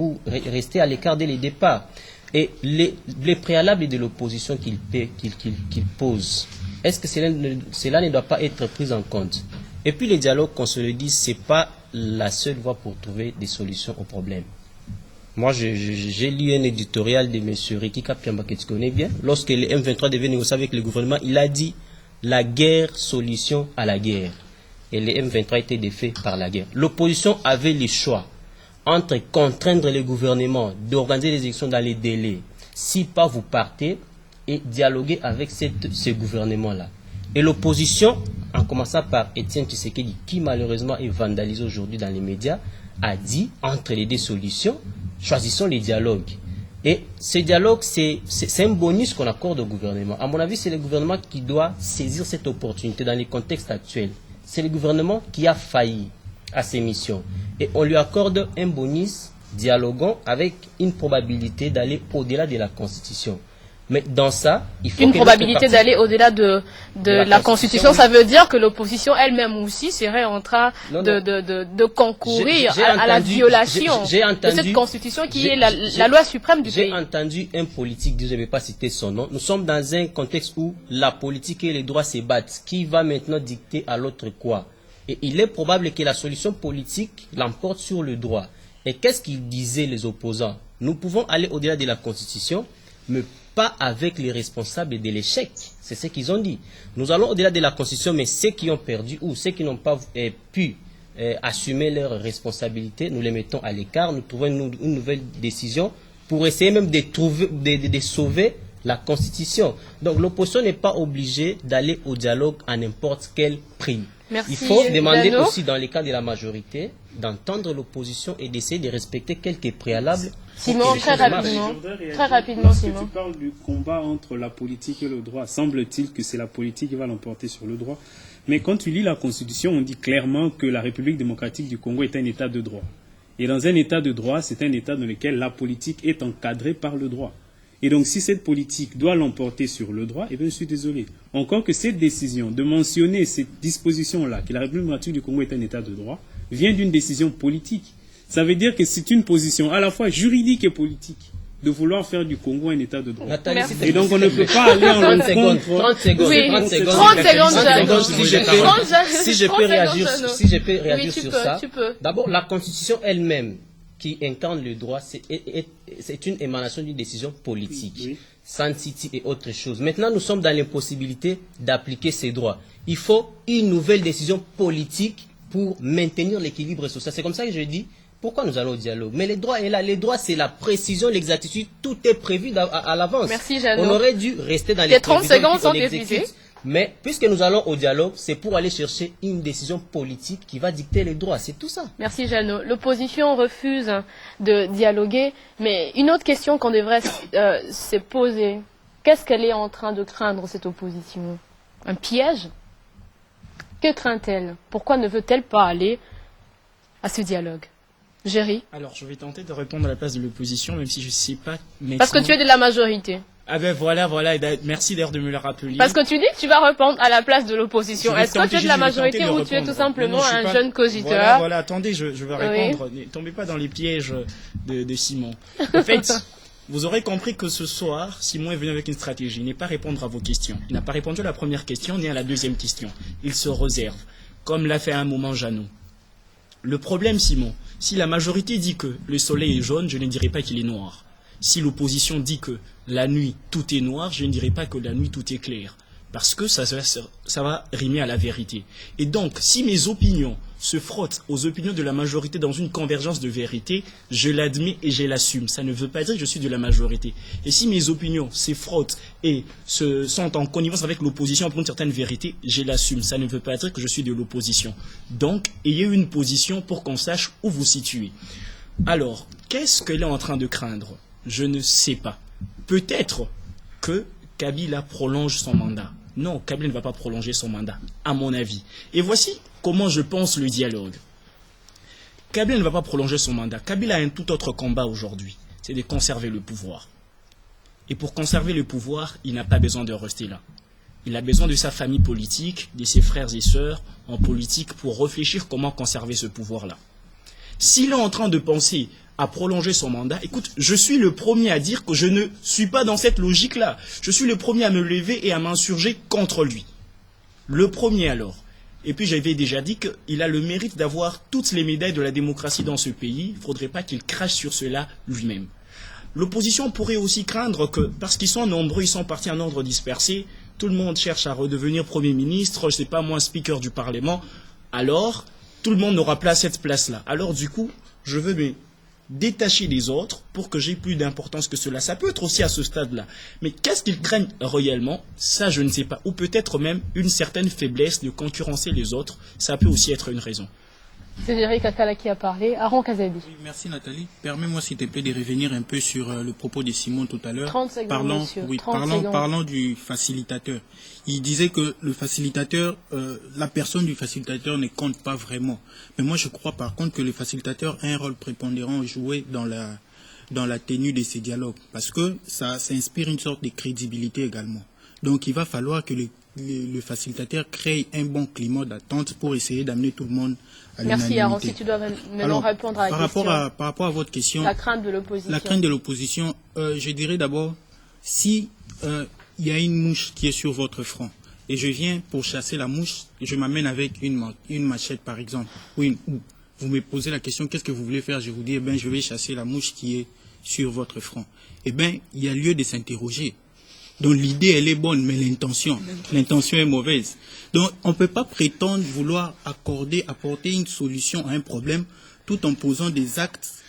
[SPEAKER 15] à l'écart dès le départ. Et les préalables de l'opposition qu'il pose, est-ce que cela ne doit pas être pris en compte? Et puis les dialogues, qu'on se le dise, ce n'est pas la seule voie pour trouver des solutions aux problèmes. Moi, j'ai lu un éditorial de M. Ricky Kapiamba que tu connais bien. Lorsque le M23 devait négocier avec le gouvernement, il a dit la guerre, solution à la guerre. Et le M23 était défait par la guerre. L'opposition avait le choix entre contraindre le gouvernement d'organiser les élections dans les délais, si pas vous partez, et dialoguer avec ce gouvernement-là. Et l'opposition, en commençant par Étienne Tshisekedi, qui malheureusement est vandalisé aujourd'hui dans les médias, a dit, entre les deux solutions, choisissons les dialogues. Et ce dialogue, c'est un bonus qu'on accorde au gouvernement. À mon avis, c'est le gouvernement qui doit saisir cette opportunité dans les contextes actuels. C'est le gouvernement qui a failli à ses missions. Et on lui accorde un bonus dialoguant avec une probabilité d'aller au-delà de la Constitution. Mais dans ça, il faut
[SPEAKER 7] une probabilité d'aller au-delà de la Constitution, ça veut dire que l'opposition elle-même aussi serait en train de concourir à la violation de cette Constitution qui est la loi suprême du pays.
[SPEAKER 15] J'ai entendu un politique dire, je ne vais pas citer son nom, nous sommes dans un contexte où la politique et les droits se battent. Qui va maintenant dicter à l'autre quoi? Et il est probable que la solution politique l'emporte sur le droit. Et qu'est-ce qu'ils disaient les opposants? Nous pouvons aller au-delà de la Constitution, mais pas avec les responsables de l'échec. C'est ce qu'ils ont dit. Nous allons au-delà de la Constitution, mais ceux qui ont perdu ou ceux qui n'ont pas pu assumer leurs responsabilités, nous les mettons à l'écart, nous trouvons une nouvelle décision pour essayer même de sauver la Constitution. Donc l'opposition n'est pas obligée d'aller au dialogue à n'importe quel prix.
[SPEAKER 7] Merci,
[SPEAKER 15] il faut demander aussi, dans les cas de la majorité, d'entendre l'opposition et d'essayer de respecter quelques préalables.
[SPEAKER 7] Simon, très rapidement, Simon.
[SPEAKER 14] Tu parles du combat entre la politique et le droit. Semble-t-il que c'est la politique qui va l'emporter sur le droit. Mais quand tu lis la Constitution, on dit clairement que la République démocratique du Congo est un État de droit. Et dans un État de droit, c'est un État dans lequel la politique est encadrée par le droit. Et donc, si cette politique doit l'emporter sur le droit, eh bien, je suis désolé. Encore que cette décision de mentionner cette disposition-là, que la République démocratique du Congo est un État de droit, vient d'une décision politique. Ça veut dire que c'est une position à la fois juridique et politique de vouloir faire du Congo un État de droit. Et donc, on ne peut pas aller en rencontre...
[SPEAKER 15] 30 secondes. Si je peux réagir sur ça. D'abord, la Constitution elle-même, qui incarne le droit, c'est une émanation d'une décision politique, Sun City et autre chose. Maintenant, nous sommes dans l'impossibilité d'appliquer ces droits. Il faut une nouvelle décision politique pour maintenir l'équilibre social. C'est comme ça que je dis, pourquoi nous allons au dialogue? Mais les droits est là. Les droits, c'est la précision, l'exactitude, tout est prévu à l'avance.
[SPEAKER 7] Merci, Jeannot.
[SPEAKER 15] On aurait dû rester dans les
[SPEAKER 7] 30 secondes sont épuisées.
[SPEAKER 15] Mais puisque nous allons au dialogue, c'est pour aller chercher une décision politique qui va dicter les droits. C'est tout ça.
[SPEAKER 7] Merci, Jeannot. L'opposition refuse de dialoguer. Mais une autre question qu'on devrait se poser, qu'est-ce qu'elle est en train de craindre, cette opposition? Un piège? Que craint-elle? Pourquoi ne veut-elle pas aller à ce dialogue? Géry?
[SPEAKER 10] Alors, je vais tenter de répondre à la place de l'opposition, même si je ne sais pas maintenant...
[SPEAKER 7] Parce que tu es de la majorité.
[SPEAKER 10] Ah ben voilà, merci d'ailleurs de me le rappeler.
[SPEAKER 7] Parce que tu dis que tu vas répondre à la place de l'opposition. Est-ce que tu es de la majorité ou tu es tout simplement un jeune cogiteur?
[SPEAKER 10] Voilà, attendez, je vais répondre. Ne tombez pas dans les pièges de Simon. En fait, vous aurez compris que ce soir, Simon est venu avec une stratégie. Il n'est pas répondre à vos questions. Il n'a pas répondu à la première question ni à la deuxième question. Il se réserve, comme l'a fait à un moment Jeannot. Le problème, Simon, si la majorité dit que le soleil est jaune, je ne dirai pas qu'il est noir. Si l'opposition dit que la nuit tout est noir, je ne dirai pas que la nuit tout est clair. Parce que ça va rimer à la vérité. Et donc, si mes opinions se frotte aux opinions de la majorité dans une convergence de vérité, je l'admets et je l'assume. Ça ne veut pas dire que je suis de la majorité. Et si mes opinions se frottent et sont en connivence avec l'opposition pour une certaine vérité, je l'assume. Ça ne veut pas dire que je suis de l'opposition. Donc, ayez une position pour qu'on sache où vous situez. Alors, qu'est-ce qu'elle est en train de craindre? Je ne sais pas. Peut-être que Kabila prolonge son mandat. Non, Kabila ne va pas prolonger son mandat, à mon avis. Et voici comment je pense le dialogue. Kabila ne va pas prolonger son mandat. Kabila a un tout autre combat aujourd'hui. C'est de conserver le pouvoir. Et pour conserver le pouvoir, il n'a pas besoin de rester là. Il a besoin de sa famille politique, de ses frères et sœurs en politique pour réfléchir comment conserver ce pouvoir-là. S'il est en train de penser à prolonger son mandat, écoute, je suis le premier à dire que je ne suis pas dans cette logique-là. Je suis le premier à me lever et à m'insurger contre lui. Le premier alors. Et puis j'avais déjà dit qu'il a le mérite d'avoir toutes les médailles de la démocratie dans ce pays. Il ne faudrait pas qu'il crache sur cela lui-même. L'opposition pourrait aussi craindre que, parce qu'ils sont nombreux, ils sont partis en ordre dispersé, tout le monde cherche à redevenir Premier ministre, je ne sais pas moi, Speaker du Parlement, alors tout le monde n'aura pas cette place-là. Alors du coup, je veux me détacher des autres pour que j'ai plus d'importance que cela. Ça peut être aussi à ce stade-là. Mais qu'est-ce qu'ils craignent réellement? Ça, je ne sais pas. Ou peut-être même une certaine faiblesse de concurrencer les autres. Ça peut aussi être une raison.
[SPEAKER 7] C'est Jerry Kakala qui a parlé. Aaron Kazabi.
[SPEAKER 13] Oui, merci Nathalie. Permets-moi s'il te plaît de revenir un peu sur le propos de Simon tout à l'heure.
[SPEAKER 7] 30 secondes, monsieur.
[SPEAKER 13] Parlant du facilitateur. Il disait que le facilitateur, la personne du facilitateur ne compte pas vraiment. Mais moi je crois par contre que le facilitateur a un rôle prépondérant à jouer dans la tenue de ces dialogues. Parce que ça inspire une sorte de crédibilité également. Donc il va falloir que le facilitateur crée un bon climat d'attente pour essayer d'amener tout le monde à l'unanimité.
[SPEAKER 7] Merci Aaron, si tu dois maintenant répondre à la question.
[SPEAKER 13] Par rapport à votre question,
[SPEAKER 7] la crainte de l'opposition.
[SPEAKER 13] La crainte de l'opposition, je dirais d'abord, si il y a une mouche qui est sur votre front, et je viens pour chasser la mouche, et je m'amène avec une machette par exemple, ou vous me posez la question, qu'est-ce que vous voulez faire? Je vous dis, je vais chasser la mouche qui est sur votre front. Il y a lieu de s'interroger. Donc l'idée, elle est bonne, mais l'intention est mauvaise. Donc on ne peut pas prétendre vouloir apporter une solution à un problème tout en posant des actes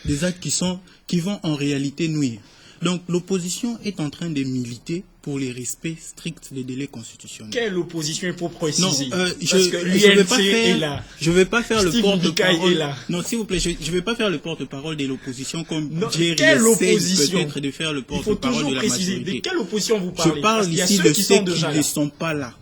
[SPEAKER 13] qui vont en réalité nuire. Donc l'opposition est en train de militer pour les respects stricts des délais constitutionnels.
[SPEAKER 10] Quelle opposition il faut préciser?
[SPEAKER 13] Non, je vais pas faire le porte-parole. Non, s'il vous plaît, je vais pas faire le porte-parole de l'opposition comme Jerry essaie peut-être de faire le porte-parole de la majorité.
[SPEAKER 10] De quelle opposition vous parlez?
[SPEAKER 13] Je parle ici de ceux qui ne sont pas là.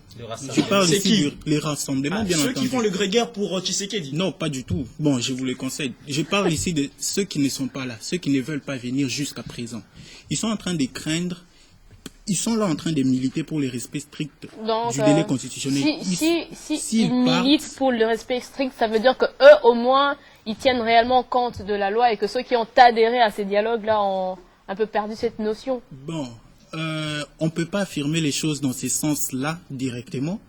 [SPEAKER 13] Je parle ici des rassemblements, bien entendu.
[SPEAKER 10] Ceux qui font le grégaire pour Tshisekedi?
[SPEAKER 13] Non, pas du tout. Bon, je vous le conseille. Je parle ici de ceux qui ne sont pas là, ceux qui ne veulent pas venir jusqu'à présent. Ils sont en train de craindre, ils sont là en train de militer pour le respect strict du délai constitutionnel.
[SPEAKER 7] Si ils militent pour le respect strict, ça veut dire que eux, au moins, ils tiennent réellement compte de la loi et que ceux qui ont adhéré à ces dialogues-là ont un peu perdu cette notion.
[SPEAKER 13] Bon. On ne peut pas affirmer les choses dans ce sens-là directement,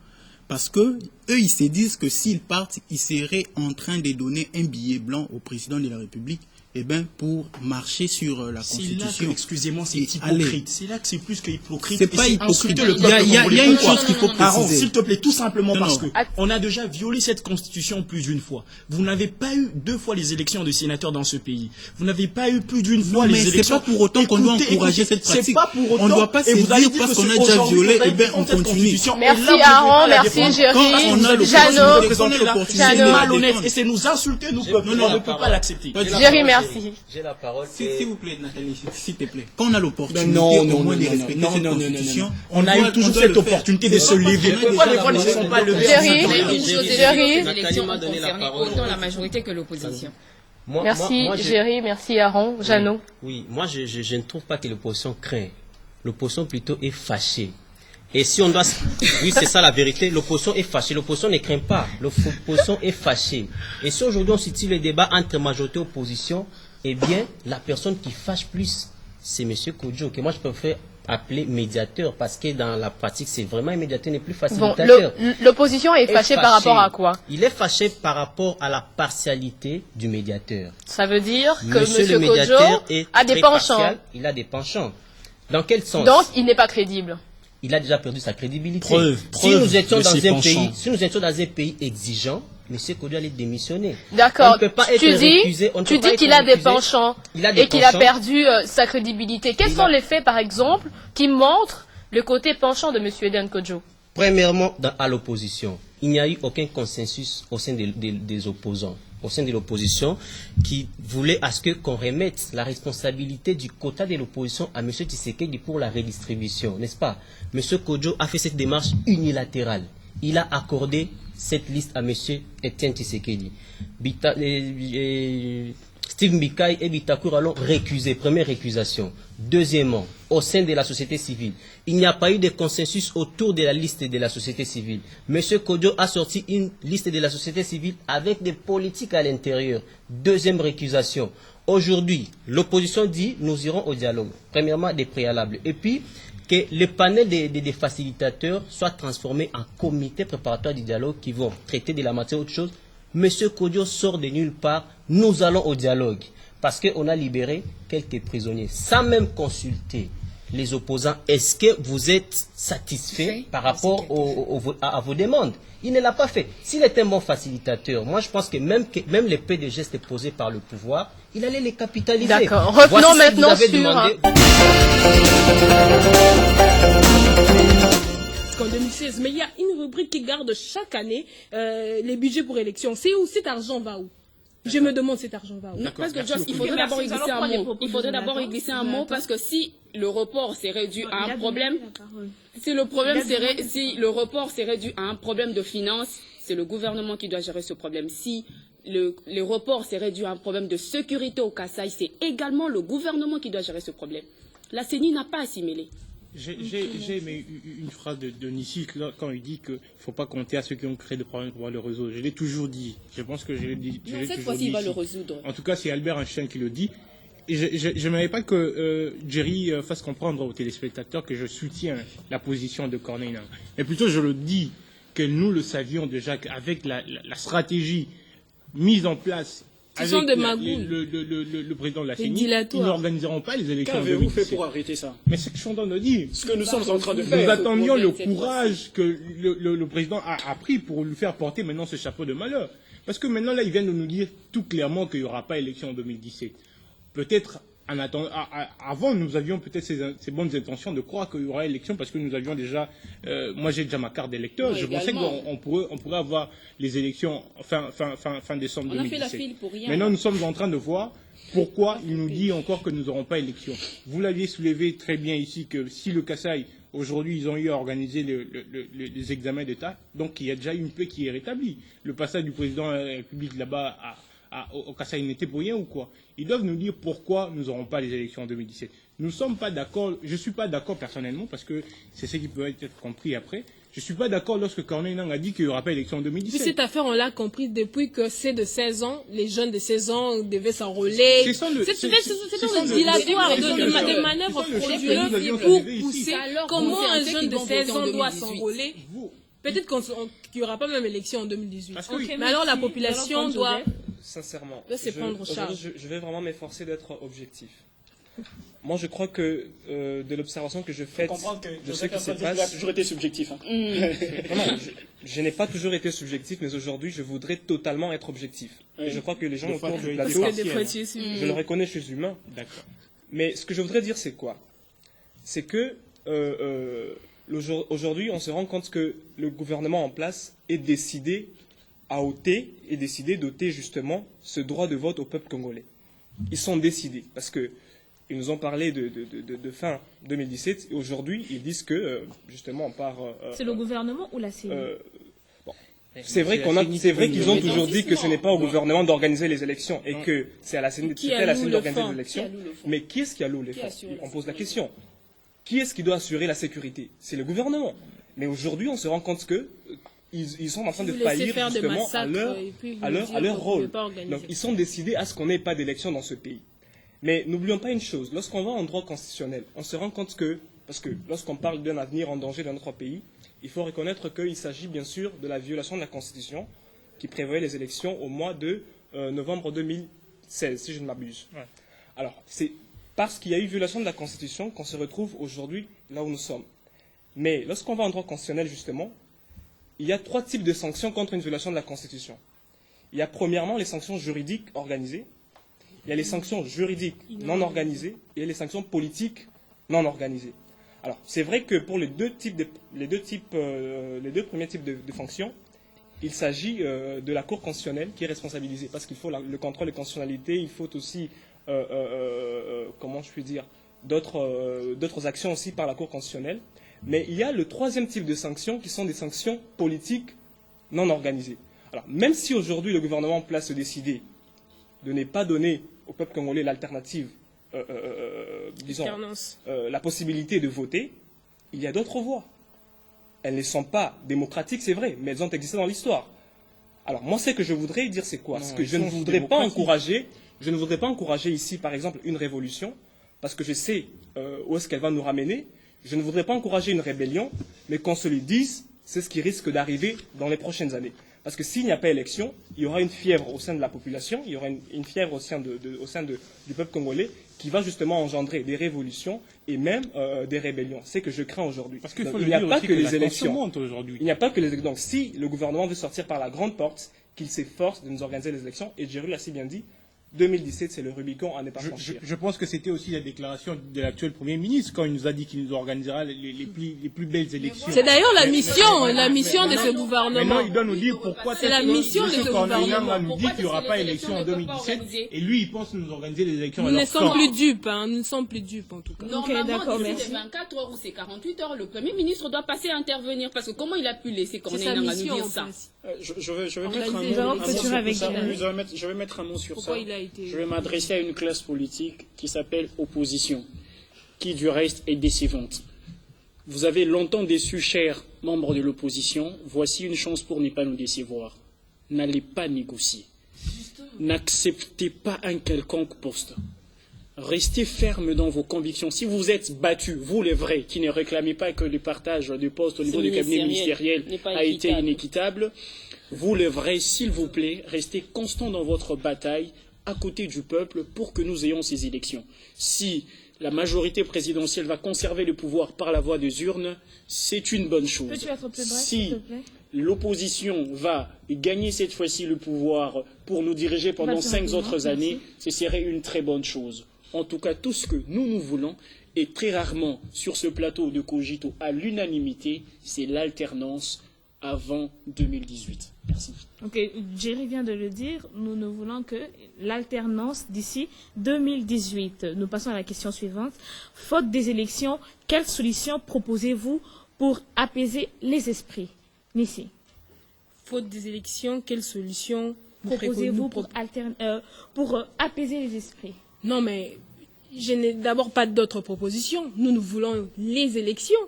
[SPEAKER 13] parce que eux, ils se disent que s'ils partent, ils seraient en train de donner un billet blanc au président de la République, pour marcher sur la Constitution.
[SPEAKER 10] C'est là que, excusez-moi, c'est hypocrite. C'est là que c'est plus que hypocrite.
[SPEAKER 13] C'est pas hypocrite.
[SPEAKER 10] Il
[SPEAKER 13] y a une chose qu'il faut préciser.
[SPEAKER 10] Aaron, s'il te plaît, tout simplement parce que on a déjà violé cette Constitution plus d'une fois. Vous n'avez pas eu 2 fois les élections de sénateurs dans ce pays. Vous n'avez pas eu plus d'une fois les élections.
[SPEAKER 13] Mais c'est pas pour autant qu'on doit encourager cette pratique.
[SPEAKER 10] C'est pas pour autant.
[SPEAKER 13] On ne doit pas se dire parce qu'on a déjà violé, on continue.
[SPEAKER 7] Merci Aaron, merci Jerry. Jeannot.
[SPEAKER 10] C'est malhonnête et c'est nous insulter, nous peuples. On ne peut pas l'accepter.
[SPEAKER 7] Jerry, merci.
[SPEAKER 15] J'ai la parole.
[SPEAKER 13] S'il vous plaît, Nathalie, s'il te plaît. Quand on a l'opportunité au moins de respecter cette Constitution,
[SPEAKER 10] on a eu toujours cette opportunité de se lever. Pourquoi les voix ne se sont pas levées?
[SPEAKER 7] Jerry,
[SPEAKER 12] les élections ont concerné autant la majorité que l'opposition.
[SPEAKER 7] Merci Jerry, merci Aaron. Jeannot.
[SPEAKER 15] Oui, moi je ne trouve pas que l'opposition craint. L'opposition plutôt est fâchée. Et si on doit... Oui, c'est ça la vérité. L'opposition est fâchée. L'opposition ne craint pas. L'opposition est fâchée. Et si aujourd'hui on situe le débat entre majorité et opposition, eh bien, la personne qui fâche plus, c'est M. Kodjo, que moi je préfère appeler médiateur, parce que dans la pratique, c'est vraiment un médiateur, n'est plus facilitateur.
[SPEAKER 7] Bon, l'opposition est fâchée par rapport à quoi?
[SPEAKER 15] Il est fâché par rapport à la partialité du médiateur.
[SPEAKER 7] Ça veut dire que M. Kodjo a des penchants.
[SPEAKER 15] Il a des penchants. Dans quel sens?
[SPEAKER 7] Donc, il n'est pas crédible.
[SPEAKER 15] Il a déjà perdu sa crédibilité.
[SPEAKER 10] Preuve
[SPEAKER 15] si nous étions dans un pays exigeant, M. Kodjo allait démissionner.
[SPEAKER 7] D'accord.
[SPEAKER 15] Tu
[SPEAKER 7] dis qu'il a des penchants et qu'il a perdu sa crédibilité. Quels sont les faits, par exemple, qui montrent le côté penchant de M. Eden Kodjo?
[SPEAKER 15] Premièrement, à l'opposition, il n'y a eu aucun consensus au sein des opposants, au sein de l'opposition, qui voulait à ce qu'on remette la responsabilité du quota de l'opposition à M. Tshisekedi pour la redistribution, n'est-ce pas? M. Kodjo a fait cette démarche unilatérale. Il a accordé cette liste à M. Etienne Tshisekedi. Steve Mikaï et Bitakour allons récuser. Première récusation. Deuxièmement, au sein de la société civile, il n'y a pas eu de consensus autour de la liste de la société civile. M. Kodjo a sorti une liste de la société civile avec des politiques à l'intérieur. Deuxième récusation. Aujourd'hui, l'opposition dit nous irons au dialogue. Premièrement, des préalables. Et puis, que le panel des facilitateurs soit transformé en comité préparatoire du dialogue qui vont traiter de la matière autre chose. M. Kodjo sort de nulle part, nous allons au dialogue. Parce qu'on a libéré quelques prisonniers, sans même consulter les opposants. Est-ce que vous êtes satisfait par rapport à vos demandes? Il ne l'a pas fait. S'il est un bon facilitateur, moi je pense que même les peu de gestes posés par le pouvoir, il allait les capitaliser.
[SPEAKER 7] D'accord. Revenons maintenant sur...
[SPEAKER 6] En 2016, mais il y a une rubrique qui garde chaque année les budgets pour élections. C'est où cet argent va où? Je me demande cet argent va où.
[SPEAKER 12] Parce que Joss, il faudrait d'abord y glisser un mot. Il faudrait d'abord y glisser un mot parce que si le report s'est réduit à un problème, si le report s'est réduit à un problème de finances, c'est le gouvernement qui doit gérer ce problème. Si le report s'est réduit à un problème de sécurité au Kasaï, c'est également le gouvernement qui doit gérer ce problème. La CENI n'a pas à s'y mêler.
[SPEAKER 2] J'ai aimé une phrase de Nissi quand il dit qu'il ne faut pas compter à ceux qui ont créé des problèmes pour le réseau. Je l'ai toujours dit. Je pense que je l'ai dit.
[SPEAKER 12] Cette fois-ci, il va le résoudre.
[SPEAKER 2] En tout cas, c'est Albert Einstein qui le dit. Et je n'avais pas que Jerry fasse comprendre aux téléspectateurs que je soutiens la position de Corneille Nangaa. Mais plutôt, je le dis que nous le savions déjà qu'avec la stratégie mise en place avec le président de la CENI, ils n'organiseront pas les élections.
[SPEAKER 10] Qu'avez-vous fait pour arrêter ça?
[SPEAKER 2] Mais c'est ce que je suis en train de dire.
[SPEAKER 10] Ce que nous sommes en train de faire.
[SPEAKER 2] Nous attendions le courage que le président a pris pour lui faire porter maintenant ce chapeau de malheur. Parce que maintenant, là, il vient de nous dire tout clairement qu'il n'y aura pas élection en 2017. Peut-être, avant, nous avions peut-être ces bonnes intentions de croire qu'il y aura élection parce que nous avions déjà... moi, j'ai déjà ma carte d'électeur.
[SPEAKER 12] Oui,
[SPEAKER 2] je pensais qu'on pourrait avoir les élections fin décembre 2017.
[SPEAKER 12] On a fait la file pour rien.
[SPEAKER 2] Maintenant, nous sommes en train de voir pourquoi il nous dit encore que nous n'aurons pas élection. Vous l'aviez soulevé très bien ici que si le Kasaï, aujourd'hui, ils ont eu à organiser les examens d'État, donc il y a déjà une paix qui est rétablie. Le passage du président de la République là-bas au Kasaï n'était pour rien ou quoi? Ils doivent nous dire pourquoi nous n'aurons pas les élections en 2017. Nous ne sommes pas d'accord, je ne suis pas d'accord personnellement, parce que c'est ce qui peut être compris après. Je ne suis pas d'accord lorsque Corneille Nangaa a dit qu'il n'y aura pas d'élection en 2017.
[SPEAKER 6] Puis cette affaire, on l'a compris depuis que c'est de 16 ans, les jeunes de 16 ans devaient s'enrôler. C'est un dilatoire de manœuvres frauduleuses pour pousser. Comment un jeune de 16 ans doit s'enrôler? Peut-être qu'il n'y aura pas même élection en 2018. Mais alors la population doit...
[SPEAKER 5] Sincèrement,
[SPEAKER 6] je
[SPEAKER 5] vais vraiment m'efforcer d'être objectif. Moi, je crois que de l'observation que je fais de ce qui se passe...
[SPEAKER 10] Il a toujours été subjectif. Hein.
[SPEAKER 5] Vraiment, je n'ai pas toujours été subjectif, mais aujourd'hui, je voudrais totalement être objectif. Oui. Et je crois que les gens autour du plateau... Je le reconnais, je suis humain. D'accord. Mais ce que je voudrais dire, c'est quoi? C'est que aujourd'hui, on se rend compte que le gouvernement en place est décidé d'ôter justement ce droit de vote au peuple congolais. Ils sont décidés parce que ils nous ont parlé de fin 2017 et aujourd'hui ils disent que justement on part.
[SPEAKER 1] C'est le gouvernement ou la CENI?
[SPEAKER 5] C'est vrai qu'ils ont toujours dit que ce n'est pas au gouvernement d'organiser les élections et que c'est à la CENI d'organiser les élections. Mais qui est-ce qui alloue les fonds? On pose la question. Qui est-ce qui doit assurer la sécurité? C'est le gouvernement. Mais aujourd'hui on se rend compte que ils sont en train de faillir justement à leur rôle. Donc ils sont décidés à ce qu'on n'ait pas d'élection dans ce pays. Mais n'oublions pas une chose, lorsqu'on va en droit constitutionnel, on se rend compte que, parce que lorsqu'on parle d'un avenir en danger dans notre pays, il faut reconnaître qu'il s'agit bien sûr de la violation de la Constitution qui prévoyait les élections au mois de novembre 2016, si je ne m'abuse. Ouais. Alors, c'est parce qu'il y a eu violation de la Constitution qu'on se retrouve aujourd'hui là où nous sommes. Mais lorsqu'on va en droit constitutionnel, justement, il y a 3 types de sanctions contre une violation de la Constitution. Il y a premièrement les sanctions juridiques organisées, il y a les sanctions juridiques non organisées et il y a les sanctions politiques non organisées. Alors, c'est vrai que pour les deux premiers types de fonctions, il s'agit de la Cour constitutionnelle qui est responsabilisée, parce qu'il faut le contrôle de constitutionnalité, il faut aussi, comment je puis dire, d'autres actions aussi par la Cour constitutionnelle. Mais il y a le troisième type de sanctions qui sont des sanctions politiques non organisées. Alors, même si aujourd'hui le gouvernement place se décider de ne pas donner au peuple congolais l'alternative, disons, la possibilité de voter, il y a d'autres voies. Elles ne sont pas démocratiques, c'est vrai, mais elles ont existé dans l'histoire. Alors, moi, ce que je voudrais dire, c'est quoi? C'est que je ne voudrais pas encourager ici, par exemple, une révolution, parce que je sais où est-ce qu'elle va nous ramener. Je ne voudrais pas encourager une rébellion, mais qu'on se le dise, c'est ce qui risque d'arriver dans les prochaines années. Parce que s'il n'y a pas élection, il y aura une fièvre au sein de la population, il y aura une fièvre au sein du peuple congolais qui va justement engendrer des révolutions et même des rébellions. C'est que je crains aujourd'hui.
[SPEAKER 8] Parce qu'il faut
[SPEAKER 5] il n'y a pas que les élections.
[SPEAKER 8] Monte aujourd'hui.
[SPEAKER 5] Il n'y a pas que les élections. Donc si le gouvernement veut sortir par la grande porte, qu'il s'efforce de nous organiser les élections, et Jerry l'a si bien dit, 2017, c'est le Rubicon à ne pas franchir.
[SPEAKER 8] Je pense que c'était aussi la déclaration de l'actuel Premier ministre quand il nous a dit qu'il nous organisera les plus belles élections.
[SPEAKER 6] C'est d'ailleurs la mission de ce gouvernement.
[SPEAKER 8] Maintenant, il doit nous dire pourquoi.
[SPEAKER 6] C'est la mission de ce gouvernement.
[SPEAKER 8] nous dit qu'il n'y aura pas d'élection en 2017 et lui, il pense nous organiser les élections.
[SPEAKER 6] Nous ne sommes plus dupes, nous ne sommes plus dupes en tout cas.
[SPEAKER 12] Normalement, d'ici 24 heures ou c'est 48 heures, le Premier ministre doit passer à intervenir parce que comment il a pu laisser Corneille Nangaa nous dire ça?
[SPEAKER 3] Je vais mettre un mot sur ça. Je vais m'adresser à une classe politique qui s'appelle opposition, qui du reste est décevante. Vous avez longtemps déçu, chers membres de l'opposition. Voici une chance pour ne pas nous décevoir. N'allez pas négocier. N'acceptez pas un quelconque poste. Restez ferme dans vos convictions. Si vous êtes battus, vous les vrais, qui ne réclamez pas que le partage de postes au niveau du cabinet ministériel a été inéquitable, vous les vrais, s'il vous plaît, restez constants dans votre bataille à côté du peuple pour que nous ayons ces élections. Si la majorité présidentielle va conserver le pouvoir par la voie des urnes, c'est une bonne chose.
[SPEAKER 1] Peux-tu être plus bref,
[SPEAKER 3] si
[SPEAKER 1] s'il te plaît?
[SPEAKER 3] L'opposition va gagner cette fois-ci le pouvoir pour nous diriger pendant 5 autres années, ce serait une très bonne chose. En tout cas, tout ce que nous voulons, et très rarement sur ce plateau de Cogito à l'unanimité, c'est l'alternance avant 2018. Merci.
[SPEAKER 1] Ok, Jerry vient de le dire, nous ne voulons que l'alternance d'ici 2018. Nous passons à la question suivante. Faute des élections, quelles solutions proposez-vous pour apaiser les esprits? Nissi.
[SPEAKER 6] Faute des élections, quelles solutions
[SPEAKER 1] proposez-vous pour apaiser les esprits?
[SPEAKER 6] Non, mais je n'ai d'abord pas d'autres propositions. Nous voulons les élections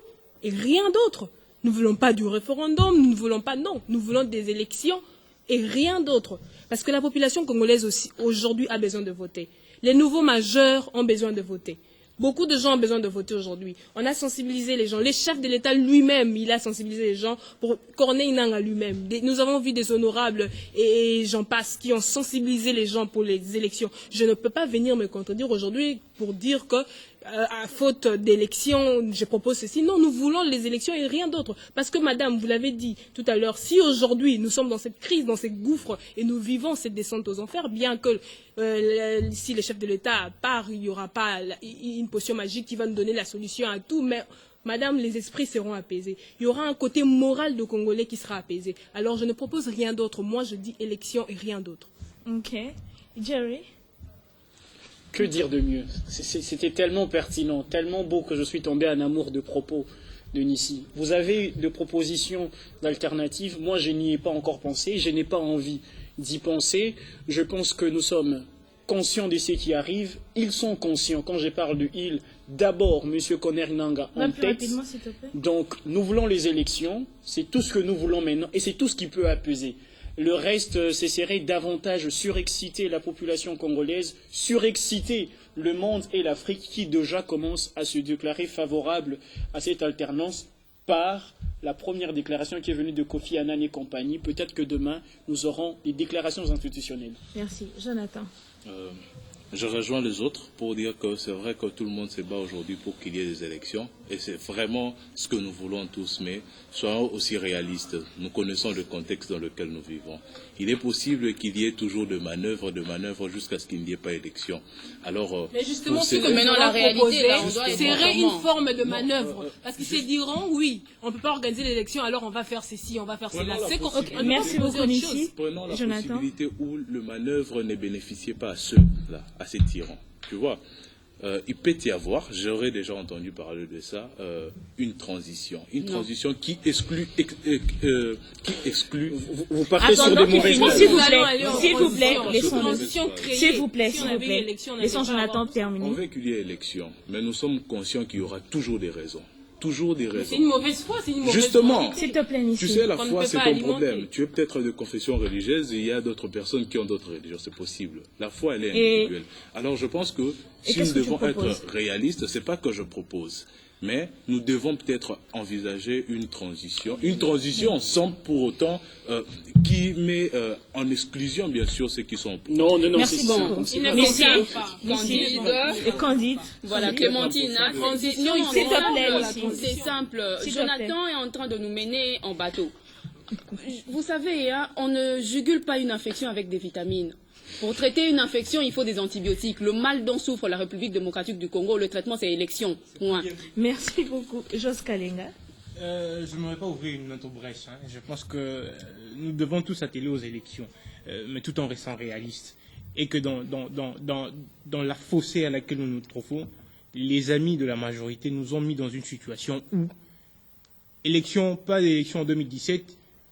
[SPEAKER 6] et rien d'autre. Nous ne voulons pas du référendum, nous ne voulons pas, non, nous voulons des élections et rien d'autre. Parce que la population congolaise aussi, aujourd'hui, a besoin de voter. Les nouveaux majeurs ont besoin de voter. Beaucoup de gens ont besoin de voter aujourd'hui. On a sensibilisé les gens. Le chef de l'État lui-même, il a sensibilisé les gens pour Corneille Nangaa lui-même. Nous avons vu des honorables et j'en passe qui ont sensibilisé les gens pour les élections. Je ne peux pas venir me contredire aujourd'hui pour dire que à faute d'élections, je propose ceci. Non, nous voulons les élections et rien d'autre. Parce que, madame, vous l'avez dit tout à l'heure, si aujourd'hui nous sommes dans cette crise, dans ces gouffres, et nous vivons cette descente aux enfers, bien que si le chef de l'État part, il n'y aura pas une potion magique qui va nous donner la solution à tout, mais madame, les esprits seront apaisés. Il y aura un côté moral de Congolais qui sera apaisé. Alors, je ne propose rien d'autre. Moi, je dis élection et rien d'autre.
[SPEAKER 1] Ok. Jerry?
[SPEAKER 3] Que dire de mieux? C'était tellement pertinent, tellement beau que je suis tombé en amour de propos de Nissi. Vous avez des propositions d'alternatives. Moi, je n'y ai pas encore pensé. Je n'ai pas envie d'y penser. Je pense que nous sommes conscients de ce qui arrive. Ils sont conscients. Quand je parle de ils, d'abord, M. Corneille Nangaa en tête.
[SPEAKER 1] S'il te plaît.
[SPEAKER 3] Donc, nous voulons les élections. C'est tout ce que nous voulons maintenant. Et c'est tout ce qui peut apaiser. Le reste, ce serait davantage surexciter la population congolaise, surexciter le monde et l'Afrique qui déjà commencent à se déclarer favorables à cette alternance par la première déclaration qui est venue de Kofi Annan et compagnie. Peut-être que demain, nous aurons des déclarations institutionnelles.
[SPEAKER 1] Merci. Jonathan.
[SPEAKER 16] je rejoins les autres pour dire que c'est vrai que tout le monde se bat aujourd'hui pour qu'il y ait des élections et c'est vraiment ce que nous voulons tous, mais soyons aussi réalistes. Nous connaissons le contexte dans lequel nous vivons. Il est possible qu'il y ait toujours de manœuvres jusqu'à ce qu'il n'y ait pas élection. Alors,
[SPEAKER 17] mais justement,
[SPEAKER 12] c'est que maintenant la réalité, là,
[SPEAKER 17] serait une forme de manœuvre. Parce qu'ils se diront, oui, on ne peut pas organiser l'élection, alors on va faire ceci, on va faire cela.
[SPEAKER 1] Merci beaucoup, Nissi.
[SPEAKER 16] Prenons la possibilité où le manœuvre ne bénéficiait pas à ceux-là, à ces tyrans. Tu vois, il peut y avoir, j'aurais déjà entendu parler de ça, une transition qui exclut.
[SPEAKER 3] Vous partez sur des mauvaises bases.
[SPEAKER 1] S'il vous plaît, laissons Jonathan terminer.
[SPEAKER 16] On veut qu'il y ait élection, mais nous sommes conscients qu'il y aura toujours des raisons. Toujours des raisons.
[SPEAKER 17] C'est une mauvaise foi, c'est une mauvaise
[SPEAKER 16] Justement,
[SPEAKER 1] s'il te plaît,
[SPEAKER 16] tu sais, la foi, c'est ton problème. Tu es peut-être de confession religieuse et il y a d'autres personnes qui ont d'autres religions, c'est possible. La foi, elle est individuelle. Alors, je pense que si nous devons être réalistes, c'est pas que je propose, mais nous devons peut-être envisager une transition sans pour autant qui met en exclusion, bien sûr, ceux qui sont...
[SPEAKER 12] Non,
[SPEAKER 1] merci beaucoup. Candide.
[SPEAKER 12] Voilà, Clémentine, transition,
[SPEAKER 1] s'il te plaît,
[SPEAKER 12] c'est simple. Jonathan est en train de nous mener en bateau. Vous savez, hein, on ne jugule pas une infection avec des vitamines. Pour traiter une infection, il faut des antibiotiques. Le mal dont souffre la République démocratique du Congo, le traitement, c'est élection. Point.
[SPEAKER 1] Merci beaucoup. Jos Kalenga.
[SPEAKER 8] Je n'aurais pas ouvert une autre brèche. Hein. Je pense que nous devons tous atteler aux élections, mais tout en restant réalistes. Et que dans la fossée à laquelle nous nous trouvons, les amis de la majorité nous ont mis dans une situation où, pas d'élection en 2017,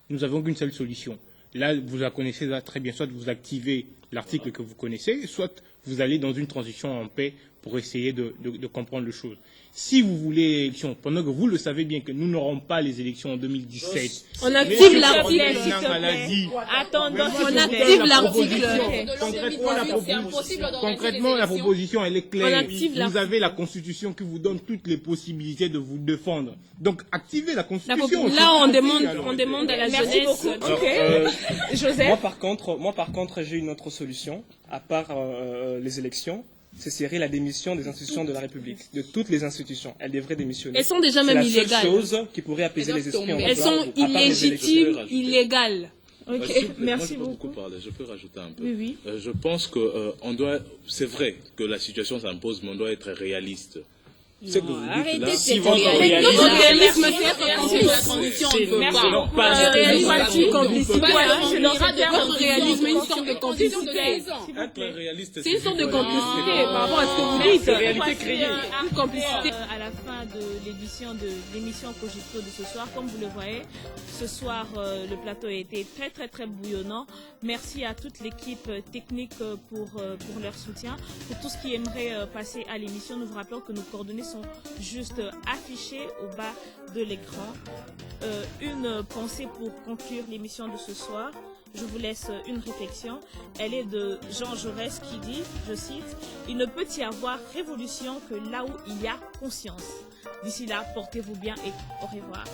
[SPEAKER 8] nous n'avons qu'une seule solution. Là, vous la connaissez là, très bien, soit vous activez l'article que vous connaissez, soit vous allez dans une transition en paix pour essayer de comprendre les choses. Si vous voulez l'élection, pendant que vous le savez bien que nous n'aurons pas les élections en 2017,
[SPEAKER 17] on active l'article.
[SPEAKER 1] On
[SPEAKER 17] active l'article.
[SPEAKER 8] Concrètement, la proposition, elle est claire. Vous avez la Constitution qui vous donne toutes les possibilités de vous défendre. Donc, activez la Constitution.
[SPEAKER 17] Là, on demande à la jeunesse.
[SPEAKER 5] Joseph. Moi, par contre, j'ai une autre solution, à part les élections. Ce serait la démission des institutions de la République, de toutes les institutions. Elles devraient démissionner.
[SPEAKER 17] Elles sont déjà même illégales.
[SPEAKER 5] C'est la seule chose qui pourrait apaiser les esprits.
[SPEAKER 17] Elles sont illégitimes, illégales.
[SPEAKER 1] Ok, merci beaucoup.
[SPEAKER 16] Je peux rajouter un peu.
[SPEAKER 1] Oui.
[SPEAKER 16] Je pense que c'est vrai que la situation s'impose, mais on doit être réaliste.
[SPEAKER 12] C'est que vous dites là,
[SPEAKER 17] si votre réalisme, c'est la transition, on ne veut pas. Réalisme anti-complicité. C'est votre réalisme une sorte de complicité. C'est une sorte de complicité par rapport à ce que vous dites.
[SPEAKER 1] C'est réalité créée. Une complicité. À la fin de l'émission Cogito de ce soir, comme vous le voyez, ce soir le plateau a été très très très bouillonnant. Merci à toute l'équipe technique pour leur soutien. Pour tous qui aimeraient passer à l'émission, nous vous rappelons que nos coordonnées sont juste affichées au bas de l'écran. Une pensée pour conclure l'émission de ce soir. Je vous laisse une réflexion. Elle est de Jean Jaurès qui dit, je cite, « Il ne peut y avoir révolution que là où il y a conscience. » D'ici là, portez-vous bien et au revoir.